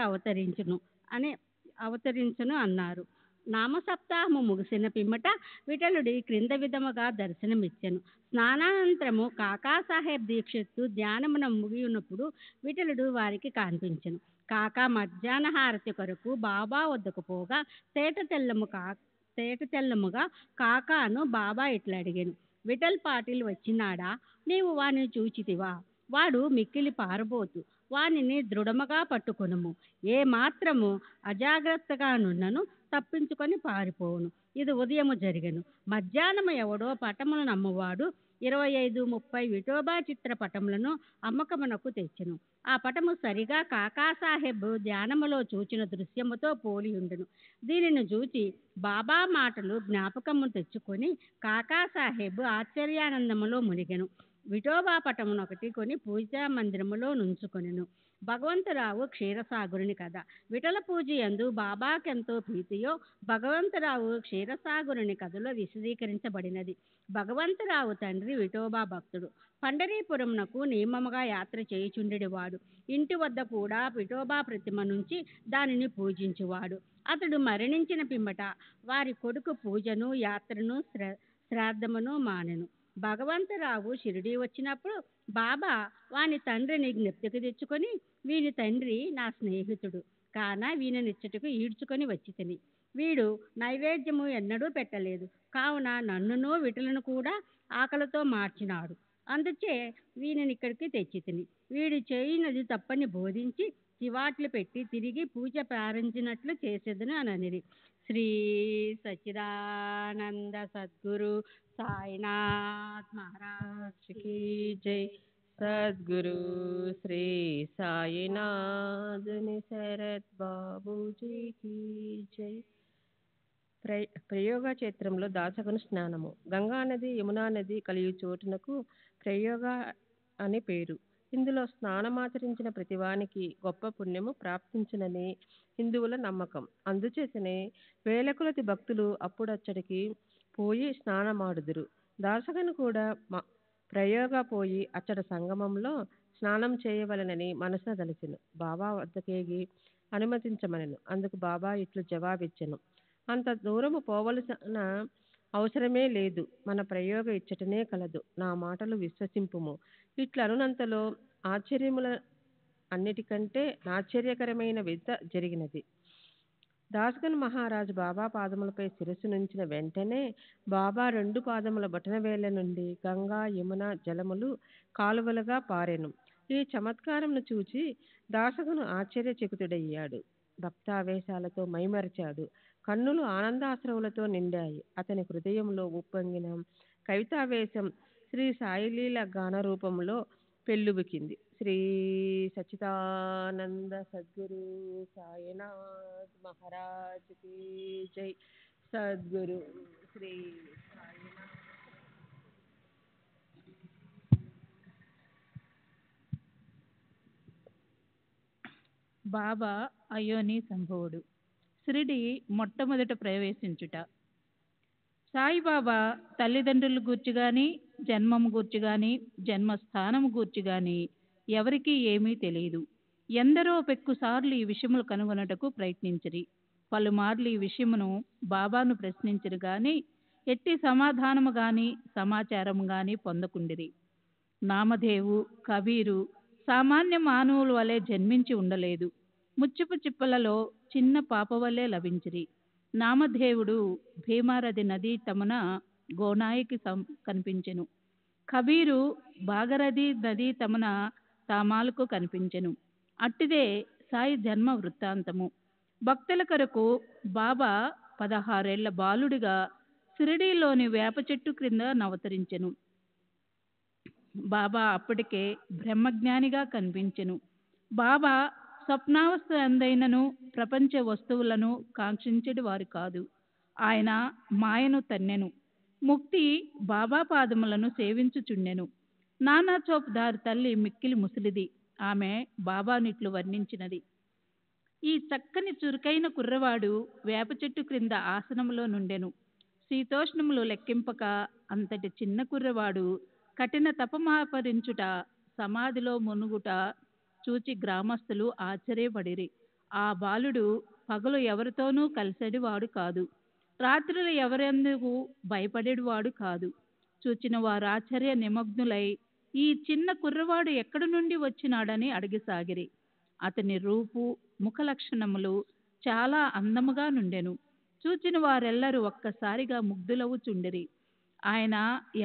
అవతరించును అన్నారు. నామసప్తాహము ముగిసిన పిమ్మట విఠలుడి క్రింద విధముగా దర్శనమిచ్చెను. స్నానానంతరము కాకాసాహెబ్ దీక్షిత్తు ధ్యానమున ముగియున్నప్పుడు విఠలుడు వారికి కనిపించెను. కాకా మధ్యాహ్న హారతి కొరకు బాబా వద్దకు పోగా తేట తెల్లముగా కాకాను బాబా ఇట్లా అడిగాను, విఠల్ పాటిల్ వచ్చినాడా? నీవు వానిని చూచితివా? వాడు మిక్కిలి పారబోతు. వానిని దృఢముగా పట్టుకొనుము. ఏ మాత్రము అజాగ్రత్తగా నున్నను తప్పించుకొని పారిపోవును. ఇది ఉదయము జరిగెను. మధ్యాహ్నము ఎవడో పటములను అమ్మువాడు 25-30 విఠోబా చిత్ర పటములను అమ్మకమునకు తెచ్చెను. ఆ పటము సరిగా కాకాసాహెబ్ ధ్యానములో చూచిన దృశ్యముతో పోలి ఉండును. దీనిని చూచి బాబా మాటలు జ్ఞాపకము తెచ్చుకొని కాకాసాహెబ్ ఆశ్చర్యానందములో మునిగెను. విఠోబా పటమునొకటి కొని పూజా మందిరములో నుంచుకొనెను. భగవంతరావు క్షీరసాగరుని కథ. విఠల పూజ యందు బాబాకెంతో ప్రీతియో భగవంతరావు క్షీరసాగరుని కథలో విశదీకరించబడినది. భగవంతరావు తండ్రి విఠోబా భక్తుడు. పండరీపురమునకు నియమముగా యాత్ర చేయుచుండెడివాడు. ఇంటి వద్ద కూడా విఠోబా ప్రతిమ నుంచి దానిని పూజించువాడు. అతడు మరణించిన పిమ్మట వారి కొడుకు పూజను, యాత్రను, శ్రాద్ధమును మానెను. భగవంతరావు షిరిడీ వచ్చినప్పుడు బాబా వాని తండ్రిని జ్ఞప్తికి తెచ్చుకొని, వీని తండ్రి నా స్నేహితుడు కాన వీనినిచ్చటకు ఈడ్చుకొని వచ్చి తిని, వీడు నైవేద్యము ఎన్నడూ పెట్టలేదు. కావున నన్నును విఠలను కూడా ఆకలితో మార్చినాడు. అందుచే వీనిని ఇక్కడికి తెచ్చి తిని, వీడు చేయినది తప్పని బోధించి చివాట్లు పెట్టి తిరిగి పూజ ప్రారంభించినట్లు చేసేదని అననిది. శ్రీ సచ్చిదానంద సద్గురు సాయినాథ్ మహారాజ్ కీ జై. సద్గురు శ్రీ సాయినాథ్ శరత్ బాబూజీ కీ జై. ప్రయోగ క్షేత్రంలో దాసగను స్నానము. గంగానది యమునా నది కలియు చోటునకు ప్రయోగ అని పేరు. ఇందులో స్నానమాచరించిన ప్రతివానికి గొప్ప పుణ్యము ప్రాప్తించునని హిందువుల నమ్మకం. అందుచేతనే వేల కొలది భక్తులు అప్పుడచ్చడికి పోయి స్నానమాడుదురు. దాసగను కూడా ప్రయోగ పోయి అచ్చట సంగమంలో స్నానం చేయవలనని మనసున తలచెను. బాబా వద్దకేగి అనుమతించమనెను. అందుకు బాబా ఇట్లు జవాబిచ్చెను, అంత దూరము పోవలసిన అవసరమే లేదు. మన ప్రయోగ ఇచ్చటనే కలదు. నా మాటలు విశ్వసింపుము. ఇట్లనునంతలో ఆశ్చర్యముల అన్నిటికంటే ఆశ్చర్యకరమైన వింత జరిగినది. దాసగన్ మహారాజు బాబా పాదములపై శిరస్సు నుంచిన వెంటనే బాబా 2 పాదముల బొటనవేళ్ల నుండి గంగా యమున జలములు కాలువలుగా పారెను. ఈ చమత్కారమును చూచి దాసగను ఆశ్చర్యచకితుడయ్యాడు. భక్తావేశాలతో మైమరిచాడు. కన్నులు ఆనందాశ్రవులతో నిండాయి. అతని హృదయంలో ఉప్పొంగిన కవితావేశం శ్రీ సాయిలీల గాన రూపంలో పెళ్ళుబికింది. శ్రీ సచ్చిదానంద సద్గురు సాయినాథ్ మహారాజ్ కి జై. సద్గురు శ్రీ సాయినాథ్. బాబా అయోని సంభవుడు. షిరిడి మొట్టమొదట ప్రవేశించుట. సాయిబాబా తల్లిదండ్రుల గూర్చి గాని, జన్మము గూర్చి గాని, జన్మస్థానము గూర్చి గాని ఎవరికీ ఏమీ తెలియదు. ఎందరో పెక్కుసార్లు ఈ విషయములు కనుగొనటకు ప్రయత్నించిరి. పలుమార్లు ఈ విషయమును బాబాను ప్రశ్నించిరి గాని ఎట్టి సమాధానము గాని సమాచారము గాని పొందకుండిరి. నామదేవు, కబీరు సామాన్య మానవుల వలె జన్మించి ఉండలేదు. ముచ్చుపు చిప్పలలో చిన్న పాప వలె లభించిరి. నామదేవుడు భీమారథి నదీ తమున గోనాయికి కనిపించెను. కబీరు భాగరథి నదీ తమున తామాలకు కనిపించెను. అట్టిదే సాయి జన్మ వృత్తాంతము. భక్తుల కొరకు బాబా 16 ఏళ్ల బాలుడిగా షిరిడీలోని వేప చెట్టు క్రింద నవతరించెను. బాబా అప్పటికే బ్రహ్మజ్ఞానిగా కనిపించెను. బాబా స్వప్నావస్థ అందైనను ప్రపంచ వస్తువులను కాంక్షించడి వారు కాదు. ఆయన మాయను తన్నెను. ముక్తి బాబా పాదములను సేవించుచుండెను. నానా చౌప్దార్ తల్లి మిక్కిలి ముసలిది. ఆమె బాబానిట్లు వర్ణించినది. ఈ చక్కని చురుకైన కుర్రవాడు వేప చెట్టు క్రింద ఆసనములో నుండెను. శీతోష్ణములు లెక్కింపక అంతటి చిన్న కుర్రవాడు కఠిన తపమాపరించుట, సమాధిలో మునుగుట చూచి గ్రామస్తులు ఆశ్చర్యపడిరి. ఆ బాలుడు పగలు ఎవరితోనూ కలిసెడివాడు కాదు. రాత్రులు ఎవరెందుకు భయపడేవాడు కాదు. చూచిన వారు ఆశ్చర్య నిమగ్నులై ఈ చిన్న కుర్రవాడు ఎక్కడి నుండి వచ్చినాడని అడిగిసాగిరి. అతని రూపు, ముఖ లక్షణములు చాలా అందముగా నుండెను. చూచిన వారెల్లరూ ఒక్కసారిగా ముగ్ధులవుచుండిరి. ఆయన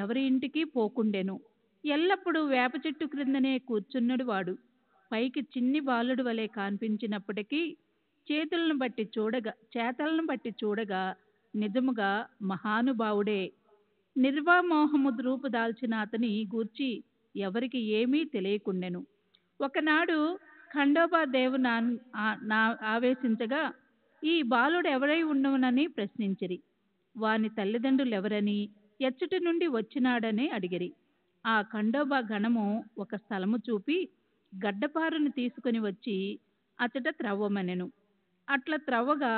ఎవరి ఇంటికి పోకుండెను. ఎల్లప్పుడూ వేప చెట్టు క్రిందనే కూర్చున్నడు వాడు. పైకి చిన్ని బాలుడు వలె కనిపించినప్పటికీ చేతలను బట్టి చూడగా నిజముగా మహానుభావుడే. నిర్వామోహము రూపు దాల్చిన అతని గూర్చి ఎవరికి ఏమీ తెలియకుండెను. ఒకనాడు ఖండోబా దేవు ఆవేశించగా ఈ బాలుడు ఎవరై ఉండవునని ప్రశ్నించిరి. వాని తల్లిదండ్రులు ఎవరని, ఎచ్చటి నుండి వచ్చినాడని అడిగిరి. ఆ ఖండోబా గణము ఒక స్థలము చూపి గడ్డపారును తీసుకుని వచ్చి అచట త్రవ్వమనెను. అట్లా త్రవ్వగా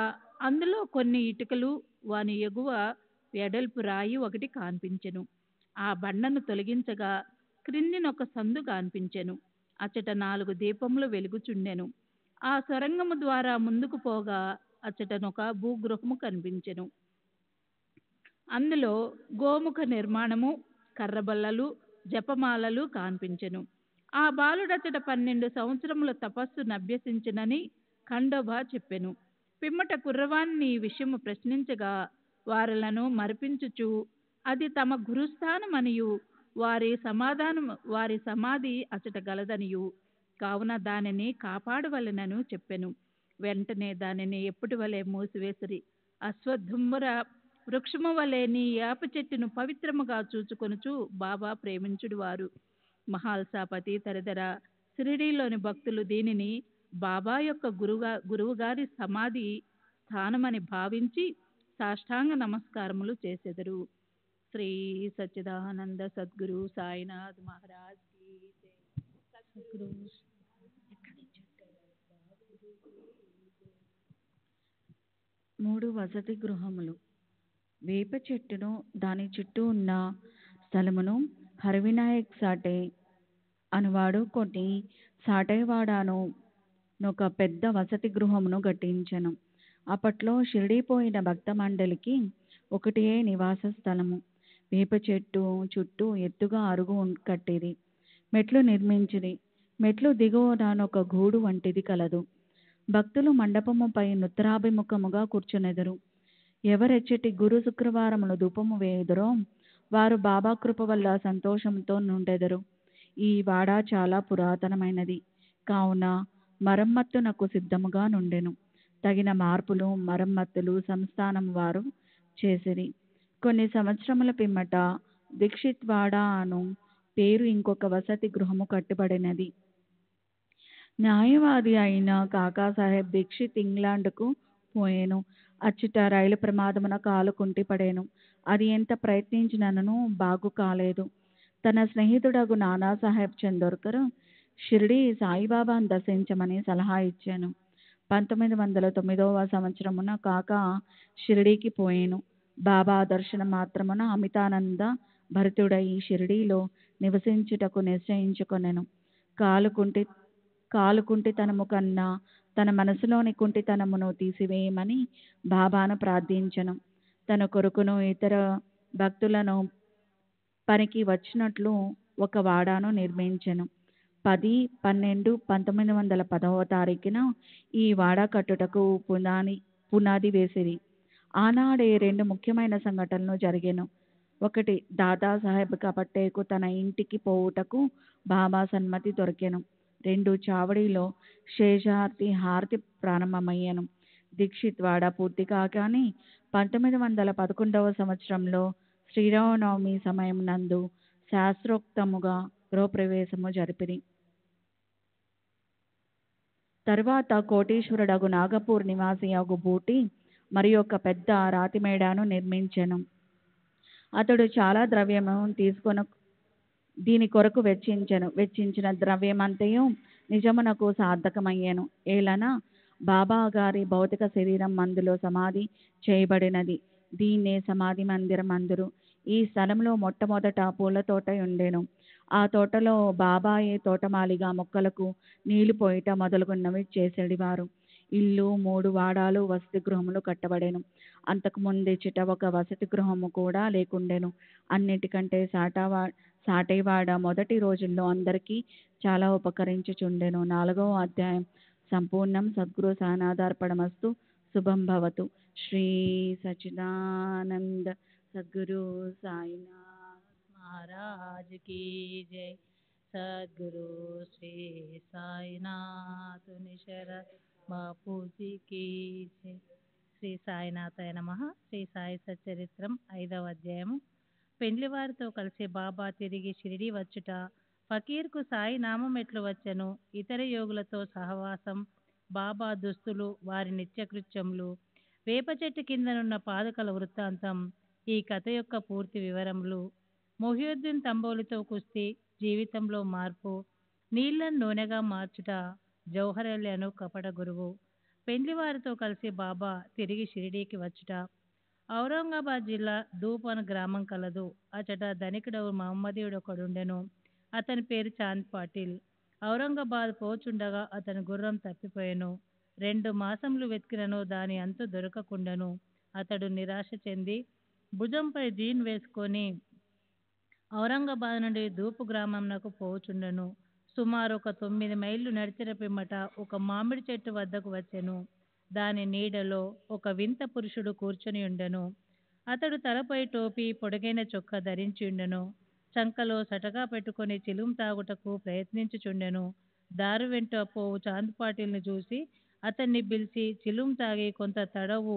అందులో కొన్ని ఇటుకలు, వాని ఎగువ వెడల్పు రాయి ఒకటి కాన్పించెను. ఆ బండను తొలగించగా క్రిందినొక సందు కాన్పించెను. అచట 4 దీపములు వెలుగుచుండెను. ఆ సొరంగము ద్వారా ముందుకు పోగా అచటనొక భూగృహము కనిపించెను. అందులో గోముఖ నిర్మాణము, కర్రబల్లలు, జపమాలలు కాన్పించెను. ఆ బాలుడచట 12 సంవత్సరముల తపస్సు నభ్యసించినని ఖండోబా చెప్పెను. పిమ్మట కుర్రవాణ్ణి ఈ విషయము ప్రశ్నించగా వారలను మరిపించుచు అది తమ గురుస్థానమనియు వారి సమాధి అచట గలదనియు కావున దానిని కాపాడవలెనను చెప్పెను. వెంటనే దానిని ఎప్పటి వలె మూసివేసిరి. అశ్వత్థుంబర వృక్షము వలె నీ యాప చెట్టును పవిత్రముగా చూచుకొనుచు బాబా ప్రేమించుడు వారు. మహాల్సాపతి తదితర షిరిడీలోని భక్తులు దీనిని బాబా యొక్క గురువుగారి సమాధి స్థానమని భావించి సాష్టాంగ నమస్కారములు చేసెదరు. శ్రీ సచ్చిదానంద సద్గురు సాయినాథ్ మహారాజ్ కీ జై. సద్గురు 3 వసతి గృహములు. వేప చెట్టును దాని చుట్టూ ఉన్న స్థలమును హరవినాయక్ సాటే అనువాడు కొన్ని సాటేవాడాను ఒక పెద్ద వసతి గృహమును కట్టించెను. అప్పట్లో షిరిడీ పోయిన భక్త మండలికి ఒకటే నివాస స్థలము. వేప చెట్టు చుట్టూ ఎత్తుగా అరుగు కట్టిరి. మెట్లు నిర్మించిరి. మెట్లు దిగువనొక గూడు వంటిది కలదు. భక్తులు మండపముపై నుత్తరాభిముఖముగా కూర్చునెదరు. ఎవరెచ్చటి గురు శుక్రవారములు ధూపము వేయుదురో వారు బాబా కృప వల్ల సంతోషంతో నుండెదరు. ఈ వాడ చాలా పురాతనమైనది కావున మరమ్మత్తునకు సిద్ధముగా నుండెను. తగిన మార్పులు, మరమ్మత్తులు సంస్థానం వారు చేసిరి. కొన్ని సంవత్సరముల పిమ్మట దీక్షిత్ వాడ అను పేరు ఇంకొక వసతి గృహము కట్టబడినది. న్యాయవాది అయిన కాకాసాహెబ్ దీక్షిత్ ఇంగ్లాండ్కు పోయెను. అచ్చుట రైలు ప్రమాదమున కాలు కుంటిపడెను. అది ఎంత ప్రయత్నించినను బాగు కాలేదు. తన స్నేహితుడగు నానాసాహెబ్ చందోర్కర్ షిరిడి సాయిబాబాను దర్శించమని సలహా ఇచ్చాను. 1909వ సంవత్సరమున కాకా షిరిడీకి పోయెను. బాబా దర్శనం మాత్రమున అమితానంద భరితుడై షిరిడీలో నివసించుటకు నిశ్చయించుకొనెను. కాలు కుంటితనము కన్నా తన మనసులోని కుంటితనమును తీసివేయమని బాబాను ప్రార్థించెను. తన కొరకును ఇతర భక్తులను పనికి వచ్చినట్లు ఒక వాడాను నిర్మించెను. 10/12/1910 ఈ వాడ కట్టుటకు పునాది వేసిరి. ఆనాడే 2 ముఖ్యమైన సంఘటనలు జరిగెను. ఒకటి, దాదాసాహెబ్ కపట్టేకు తన ఇంటికి పోవుటకు బాబా సన్మతి దొరికెను. 2, చావడిలో హారతి ప్రారంభమయ్యెను. దీక్షిత్ వాడ పూర్తి కాగానే 1911వ సంవత్సరంలో శ్రీరామనవమి సమయం నందు శాస్త్రోక్తముగా గృహప్రవేశము జరిపిరి. తరువాత కోటీశ్వరుడగు నాగపూర్ నివాసి అగు బూటి మరి ఒక పెద్ద రాతి మేడాను నిర్మించెను. అతడు చాలా ద్రవ్యము తీసుకొని దీని కొరకు వెచ్చించిన ద్రవ్యమంతయు నిజమునకు సార్థకమయ్యెను. ఏలన బాబా గారి భౌతిక శరీరం మందులో సమాధి చేయబడినది. దీన్నే సమాధి మందిరం అందురు. ఈ స్థలంలో మొట్టమొదట పూల తోట ఉండెను. ఆ తోటలో బాబాయే తోటమాలిగా మొక్కలకు నీళ్లు పోయిట మొదలుగున్నవి చేసేడివారు. ఇల్లు, 3 వాడాలు, వసతి గృహములు కట్టబడెను. అంతకు ముందిచ్చట ఒక వసతి గృహము కూడా లేకుండెను. అన్నిటికంటే సాటేవాడ మొదటి రోజుల్లో అందరికీ చాలా ఉపకరించుచుండెను. 4వ అధ్యాయం సంపూర్ణం. సద్గురు సాయినాథార్పణమస్తు. శుభం భవతు. శ్రీ సచ్చిదానంద సద్గురు సాయినాథ్ మహారాజ్ की जय. सद्गुरु श्री साईनाथ शरण बापूजी की जय. శ్రీ సాయినాథాయ నమః. శ్రీ సాయి సచ్చరిత్రం 5వ అధ్యాయము. పెండ్లివారితో కలిసి బాబా తిరిగి షిరిడి వచ్చుట, ఫకీర్కు సాయి నామం ఎట్లు వచ్చెను, ఇతర యోగులతో సహవాసం, బాబా దుస్తులు, వారి నిత్యకృత్యములు, వేప చెట్టు కిందనున్న పాదుకల వృత్తాంతం, ఈ కథ యొక్క పూర్తి వివరములు, మొహియుద్దీన్ తంబోలితో కుస్తీ, జీవితంలో మార్పు, నీళ్లను నూనెగా మార్చుట, జౌహరలి అను కపట గురువు, పెండ్లివారితో కలిసి బాబా తిరిగి షిరిడీకి వచ్చుట. ఔరంగాబాద్ జిల్లా ధూప్ అను గ్రామం కలదు. అచట ధనికుడవు మహమ్మదీయుడు ఒకడుండెను. అతని పేరు చాంద్ పాటిల్. ఔరంగాబాద్ పోచుండగా అతని గుర్రం తప్పిపోయెను. 2 మాసములు వెతికినను దాని అంతు దొరకకుండెను. అతడు నిరాశ చెంది భుజంపై జీన్ వేసుకొని ఔరంగాబాద్ నుండి ధూపు గ్రామంనకు పోచుండెను. సుమారు ఒక 9 మైళ్ళు నడిచిన పిమ్మట ఒక మామిడి చెట్టు వద్దకు వచ్చెను. దాని నీడలో ఒక వింత పురుషుడు కూర్చొని ఉండెను. అతడు తలపై టోపీ, పొడగైన చొక్కా ధరించి ఉండెను. చంకలో సటగా పెట్టుకొని చిలుం తాగుటకు ప్రయత్నించుచుండెను. దారు వెంట పోవు చాంద్ పాటిల్ని చూసి అతన్ని పిలిచి చిలుం తాగి కొంత తడవు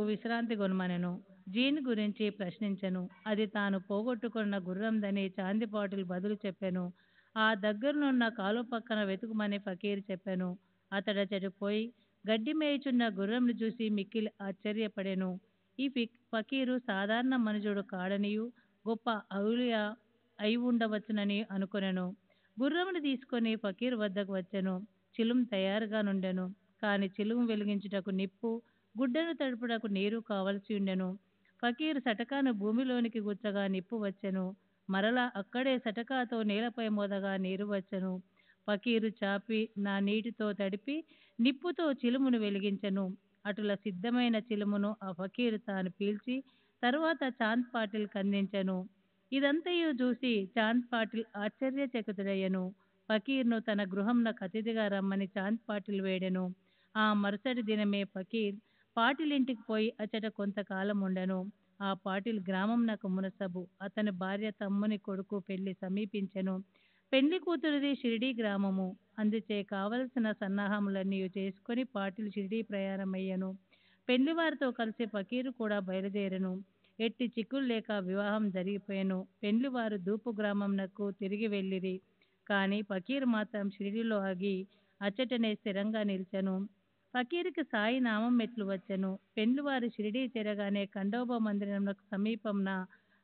విశ్రాంతి కొనమనెను. జీన్ గురించి ప్రశ్నించెను. అది తాను పోగొట్టుకున్న గుర్రందని చాంద్ పాటిల్ బదులు చెప్పెను. ఆ దగ్గరనున్న కాలు పక్కన వెతుకుమని ఫకీర్ చెప్పెను. అతడచటు పోయి గడ్డి మేయుచున్న గుర్రంను చూసి మిక్కిలి ఆశ్చర్యపడెను. ఈ ఫకీరు సాధారణ మనుజుడు కాడనియు గొప్ప ఔలియా అయి ఉండవచ్చునని అనుకొనెను. గుర్రమును తీసుకొని ఫకీర్ వద్దకు వచ్చెను. చిలుం తయారుగా నుండెను. కాని చిలుము వెలిగించుటకు నిప్పు, గుడ్డను తడుపుటకు నీరు కావలసి ఉండెను. ఫకీర్ సటకాను భూమిలోనికి గుచ్చగా నిప్పు వచ్చెను. మరలా అక్కడే సటకాతో నేలపై మోదగా నీరు వచ్చెను. ఫకీరు చాపి నా నీటితో తడిపి నిప్పుతో చిలుమును వెలిగించెను. అటుల సిద్ధమైన చిలుమును ఆ ఫకీరు తాను పీల్చి తరువాత చాంద్ పాటిల్ కందించెను. ఇదంతయు చూసి చాంద్ పాటిల్ ఆశ్చర్యచకితుడయ్యెను. ఫకీర్ను తన గృహంనకు అతిథిగా రమ్మని చాంద్ పాటిల్ వేడెను. ఆ మరుసటి దినమే ఫకీర్ పాటిల్ ఇంటికి పోయి అచట కొంతకాలం ఉండెను. ఆ పాటిల్ గ్రామంనకు మునసబు. అతని భార్య తమ్ముని కొడుకు పెళ్లి సమీపించెను. పెండ్లి కూతురిది షిరిడీ గ్రామము. అందుచే కావలసిన సన్నాహములన్నీ చేసుకొని పాటిల్ షిరిడీ ప్రయాణమయ్యను. పెండ్లివారితో కలిసి ఫకీరు కూడా బయలుదేరెను. ఎట్టి చిక్కులు లేక వివాహం జరిగిపోయాను. పెండ్లివారు దూపు గ్రామంనకు తిరిగి వెళ్ళిరి. కానీ ఫకీరు మాత్రం షిరిడీలో ఆగి అచ్చటనే స్థిరంగా నిలిచెను. ఫకీరుకి సాయి నామం మెట్లు వచ్చెను. పెండ్లివారు షిరిడీ చేరగానే ఖండోబా మందిరమునకు సమీపంన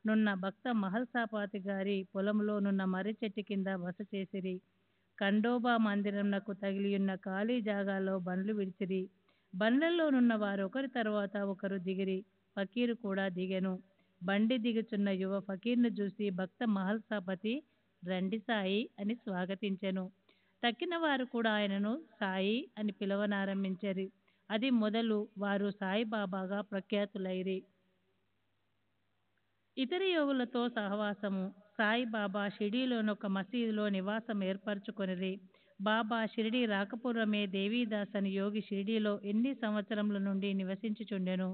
నున్న భక్త మహల్సాపాతి గారి పొలంలో నున్న మర్రి చెట్టు కింద బస చేసిరి. ఖండోబా మందిరమునకు తగిలియున్న ఖాళీ జాగాలో బండ్లు విడిచిరి. బండ్లలో నున్న వారు ఒకరి తర్వాత ఒకరు దిగిరి. ఫకీరు కూడా దిగెను. బండి దిగుచున్న యువ ఫకీర్ను చూసి భక్త మహల్సాపతి రండి సాయి అని స్వాగతించెను. తక్కిన వారు కూడా ఆయనను సాయి అని పిలవనారంభించారు. అది మొదలు వారు సాయిబాబాగా ప్రఖ్యాతులైరి. ఇతర యోగులతో సహవాసము. సాయిబాబా షిరిడీలోని ఒక మసీదులో నివాసం ఏర్పరచుకొనిరి. బాబా షిరిడీ రాకపూర్వమే దేవీదాస్ అని యోగి షిరిడీలో ఎన్ని సంవత్సరముల నుండి నివసించుచుండెను.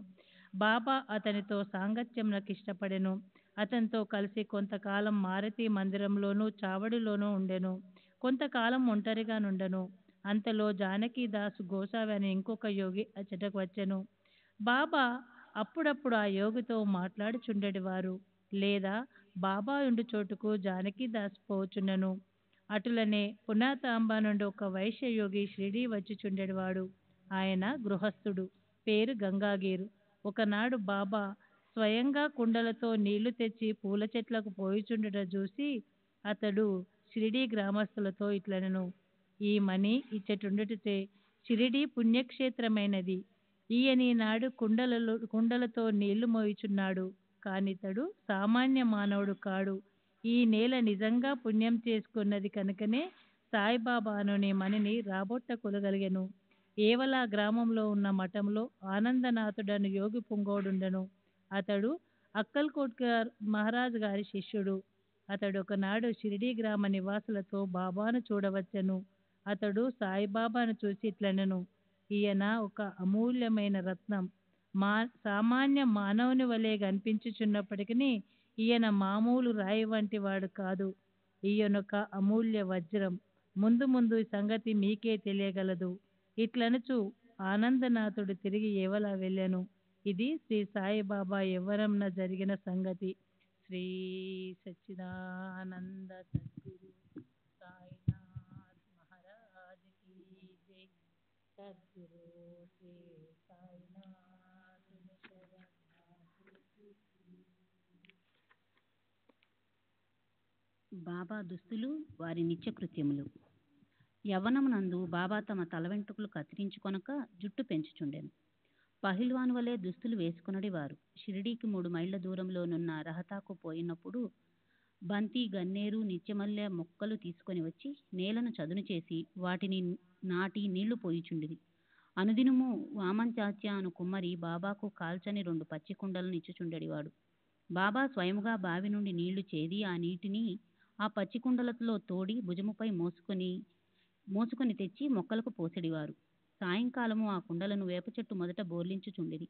బాబా అతనితో సాంగత్యమునకు ఇష్టపడెను. అతనితో కలిసి కొంతకాలం మారుతి మందిరంలోనూ చావడిలోనూ ఉండెను. కొంతకాలం ఒంటరిగా నుండెను. అంతలో జానకీదాసు గోసావి అనే ఇంకొక యోగి అచ్చటకు వచ్చెను. బాబా అప్పుడప్పుడు ఆ యోగితో మాట్లాడుచుండెడివారు. లేదా బాబా ఉండు చోటుకు జానకీదాస్ పోచుండెను. అటులనే పునాతాంబ నుండి ఒక వైశ్య యోగి షిరిడీ వచ్చిచుండెడివాడు. ఆయన గృహస్థుడు. పేరు గంగాగీరు. ఒకనాడు బాబా స్వయంగా కుండలతో నీళ్లు తెచ్చి పూల చెట్లకు పోయిచుండట చూసి అతడు షిరిడీ గ్రామస్తులతో ఇట్లనెను. ఈ మణి ఇచ్చటుండుటే షిరిడీ పుణ్యక్షేత్రమైనది. ఈయన నాడు కుండలతో నీళ్లు మోయిచున్నాడు. కానితడు సామాన్య మానవుడు కాడు. ఈ నేల నిజంగా పుణ్యం చేసుకున్నది కనుకనే సాయిబాబాను నీ మణిని రాబొట్టకొలగలిగెను. ఏవలా గ్రామంలో ఉన్న మఠంలో ఆనందనాథుడను యోగి పుంగోడుండెను. అతడు అక్కల్కోట్కర్ మహారాజు గారి శిష్యుడు. అతడు ఒకనాడు షిరిడీ గ్రామ నివాసులతో బాబాను చూడవచ్చెను. అతడు సాయిబాబాను చూసి ఇట్లనెను. ఈయన ఒక అమూల్యమైన రత్నం. సామాన్య మానవుని వలె కనిపించుచున్నప్పటికీ ఈయన మామూలు రాయి వంటి వాడు కాదు. ఈయనొక అమూల్య వజ్రం. ముందు ముందు ఈ సంగతి మీకే తెలియగలదు. ఇట్లనుచు ఆనందనాథుడు తిరిగి ఏవలా వెళ్ళెను. ఇది శ్రీ సాయిబాబా యవ్వనంన జరిగిన సంగతి. శ్రీ సచ్చిదానంద సద్గురు సాయినాథ్ మహారాజ్ కీ జై. సద్గురు శ్రీ సాయినాథ్ బాబా దుస్తులు, వారి నిత్యకృత్యములు. యవ్వనమునందు బాబా తమ తల వెంట్రుకలు కత్తిరించుకొనక జుట్టు పెంచుచుండెను. పహిల్వాను వలె దుస్తులు వేసుకొనడి వారు. షిరిడీకి 3 మైళ్ళ దూరంలోనున్న రహతాకు పోయినప్పుడు బంతి, గన్నేరు, నిత్యమల్లె మొక్కలు తీసుకొని వచ్చి నేలను చదును చేసి వాటిని నాటి నీళ్లు పోయిచుండిరి. అనుదినము వామంచాత్య అను కుమ్మరి బాబాకు కాల్చని 2 పచ్చి కుండలను ఇచ్చుచుండెడివాడు. బాబా స్వయముగా బావి నుండి నీళ్లు చేది ఆ నీటిని ఆ పచ్చి కుండలతో తోడి భుజముపై మోసుకొని తెచ్చి మొక్కలకు పోసెడివారు. సాయంకాలము ఆ కుండలను వేప చెట్టు మొదట బోర్లించుచుండిరి.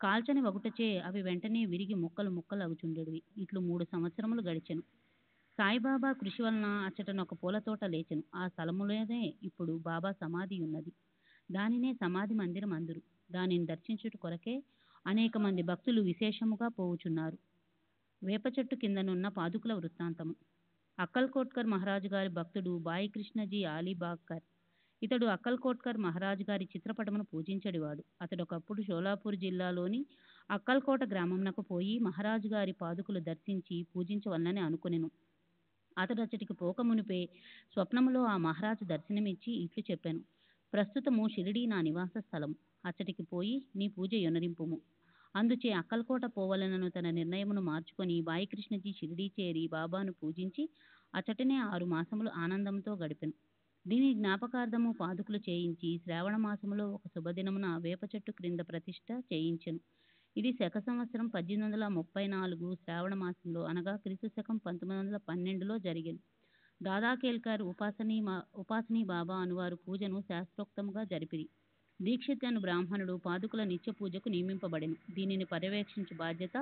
కాల్చని వగుటచే అవి వెంటనే విరిగి ముక్కలు అగుచుండెడివి. ఇట్లు 3 సంవత్సరములు గడిచెను. సాయిబాబా కృషి వలన అచ్చటనొక పూలతోట లేచెను. ఆ స్థలములోనే ఇప్పుడు బాబా సమాధి ఉన్నది. దానినే సమాధి మందిరం అందురు. దానిని దర్శించుట కొరకే అనేక మంది భక్తులు విశేషముగా పోవుచున్నారు. వేప చెట్టు కిందనున్న పాదుకుల వృత్తాంతము. అక్కల్కోట్కర్ మహారాజు గారి భక్తుడు బాయి కృష్ణజీ ఆలీబాగ్కర్. ఇతడు అక్కల్కోట్కర్ మహారాజు గారి చిత్రపటమును పూజించడివాడు. అతడొకప్పుడు షోలాపూర్ జిల్లాలోని అక్కల్కోట గ్రామంనకు పోయి మహారాజు గారి పాదుకులు దర్శించి పూజించవలనని అనుకొనెను. అతడచ్చటికి పోకమునిపే స్వప్నములో ఆ మహారాజు దర్శనమిచ్చి ఇట్లు చెప్పెను. ప్రస్తుతము షిరిడీ నా నివాస స్థలము. అచ్చటికి పోయి నీ పూజ యొనరింపుము. అందుచే అక్కల్కోట పోవలనను తన నిర్ణయమును మార్చుకొని బాయికృష్ణజీ షిరిడీ చేరి బాబాను పూజించి అచ్చటనే 6 మాసములు ఆనందంతో గడిపెను. దీని జ్ఞాపకార్థము పాదుకులు చేయించి శ్రావణ మాసములో ఒక శుభదినమున వేప చెట్టు క్రింద ప్రతిష్ఠ చేయించెను. ఇది శక సంవత్సరం 1834 శ్రావణ మాసంలో అనగా క్రీస్తు శకం 1912లో జరిగెను. దాదాకేల్కర్ ఉపాసనీ బాబా అనువారు పూజను శాస్త్రోక్తముగా జరిపిరి. దీక్షిత్ అను బ్రాహ్మణుడు పాదుకుల నిత్య పూజకు నియమింపబడెను. దీనిని పర్యవేక్షించు బాధ్యత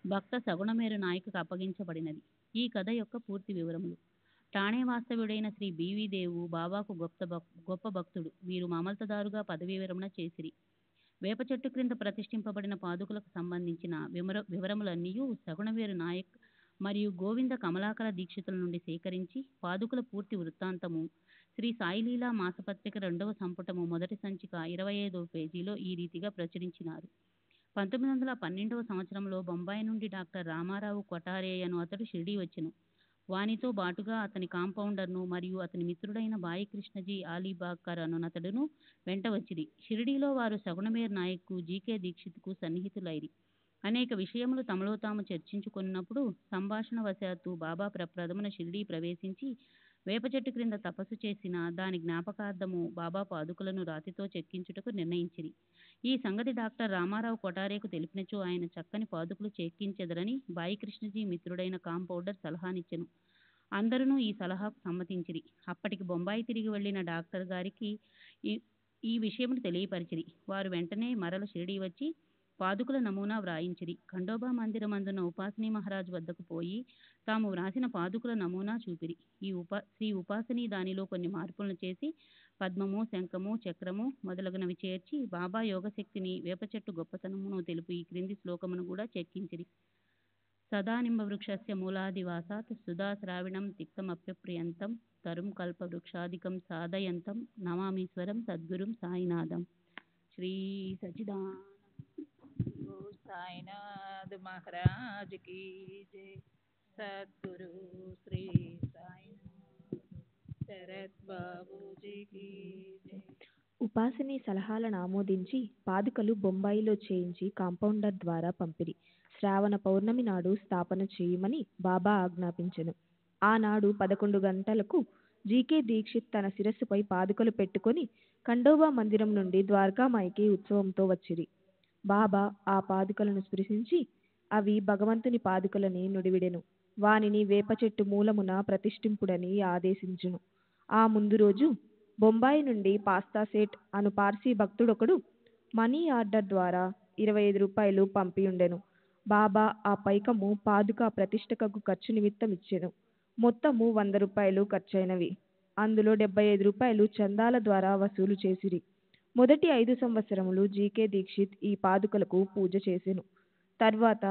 భక్త సగుణమేరు నాయకుకు అప్పగించబడినది. ఈ కథ యొక్క పూర్తి వివరములు. ఠాణే వాస్తవ్యుడైన శ్రీ బీవీ దేవు బాబాకు గొప్ప భక్తుడు. వీరు మామల్తదారుగా పదవీ విరమణ చేసిరి. వేప చెట్టు క్రింద ప్రతిష్ఠింపబడిన పాదుకలకు సంబంధించిన వివరములన్నీ సగుణవేరు నాయక్ మరియు గోవింద కమలాకర దీక్షితుల నుండి సేకరించి పాదుకల పూర్తి వృత్తాంతము శ్రీ సాయిలీలా మాసపత్రిక 2వ సంపుటము మొదటి సంచిక 25వ పేజీలో ఈ రీతిగా ప్రచురించినారు. 1912వ సంవత్సరంలో బొంబాయి నుండి డాక్టర్ రామారావు కొటారే అను అతడు షిరిడీ వచ్చెను. వానితో బాటుగా అతని కాంపౌండర్ను మరియు అతని మిత్రుడైన బాయి కృష్ణజీ ఆలీబాగ్కర్ అనునతడును వెంట వచ్చిరి. షిరిడీలో వారు సగుణమేర్ నాయక్కు జీకే దీక్షిత్కు సన్నిహితులైరి. అనేక విషయములు తమలో తాము చర్చించుకున్నప్పుడు సంభాషణ వశాత్తు బాబా ప్రప్రథమున షిరిడీ ప్రవేశించి వేప చెట్టు క్రింద తపస్సు చేసిన దాని జ్ఞాపకార్థము బాబా పాదుకలను రాతితో చెక్కించుటకు నిర్ణయించిరి. ఈ సంగతి డాక్టర్ రామారావు కొటారేకు తెలిపినచో ఆయన చక్కని పాదుకలు చెక్కించెదరని బాయి కృష్ణజీ మిత్రుడైన కాంపౌండర్ సలహానిచ్చెను. అందరూ ఈ సలహాకు సమ్మతించిరి. అప్పటికి బొంబాయి తిరిగి వెళ్లిన డాక్టర్ గారికి ఈ విషయమును తెలియపరిచిరి. వారు వెంటనే మరల షిరిడీ వచ్చి పాదుకల నమూనా వ్రాయించిరి. ఖండోబా మందిరమందున్న ఉపాసనీ మహారాజు వద్దకు పోయి తాము వ్రాసిన పాదుకల నమూనా చూపిరి. శ్రీ ఉపాసనీ దానిలో కొన్ని మార్పులను చేసి పద్మము, శంఖము, చక్రము మొదలగునవి చేర్చి బాబా యోగశక్తిని, వేప చెట్టు గొప్పతనమును తెలుపు ఈ క్రింది శ్లోకమును కూడా చెక్కించిరి. సదానింబ వృక్షస్య మూలాదివాసాత్ సుధాశ్రావిణం తిక్తమప్యప్రియంతం తరుం కల్ప వృక్షాదికం సాధయంతం నమామీశ్వరం సద్గురుం సాయినాథం. శ్రీ సచ్చిదానంద साईनाथ महाराज की जय। सद्गुरु श्री साईनाथ शरद बाबू जी की जय। ఉపాసని సలహాలను ఆమోదించి పాదుకలు బొంబాయిలో చేయించి కాంపౌండర్ ద్వారా పంపిరి. శ్రావణ పౌర్ణమి నాడు స్థాపన చేయమని బాబా ఆజ్ఞాపించెను. ఆనాడు 11 గంటలకు జీకే దీక్షిత్ తన శిరస్సుపై పాదుకలు పెట్టుకొని ఖండోబా మందిరం నుండి ద్వారకామాయికి ఉత్సవంతో వచ్చిరి. బాబా ఆ పాదుకలను స్పృశించి అవి భగవంతుని పాదుకలని నుడివిడెను. వానిని వేప చెట్టు మూలమున ప్రతిష్ఠింపుడని ఆదేశించును. ఆ ముందు రోజు బొంబాయి నుండి పాస్తాసేట్ అను పార్సీ భక్తుడొకడు మనీ ఆర్డర్ ద్వారా 25 రూపాయలు పంపియుండెను. బాబా ఆ పైకము పాదుక ప్రతిష్టకు ఖర్చు నిమిత్తం ఇచ్చెను. మొత్తము 100 రూపాయలు ఖర్చైనవి. అందులో 75 రూపాయలు చందాల ద్వారా వసూలు చేసిరి. మొదటి 5 సంవత్సరములు జీకే దీక్షిత్ ఈ పాదుకలకు పూజ చేసెను. తర్వాత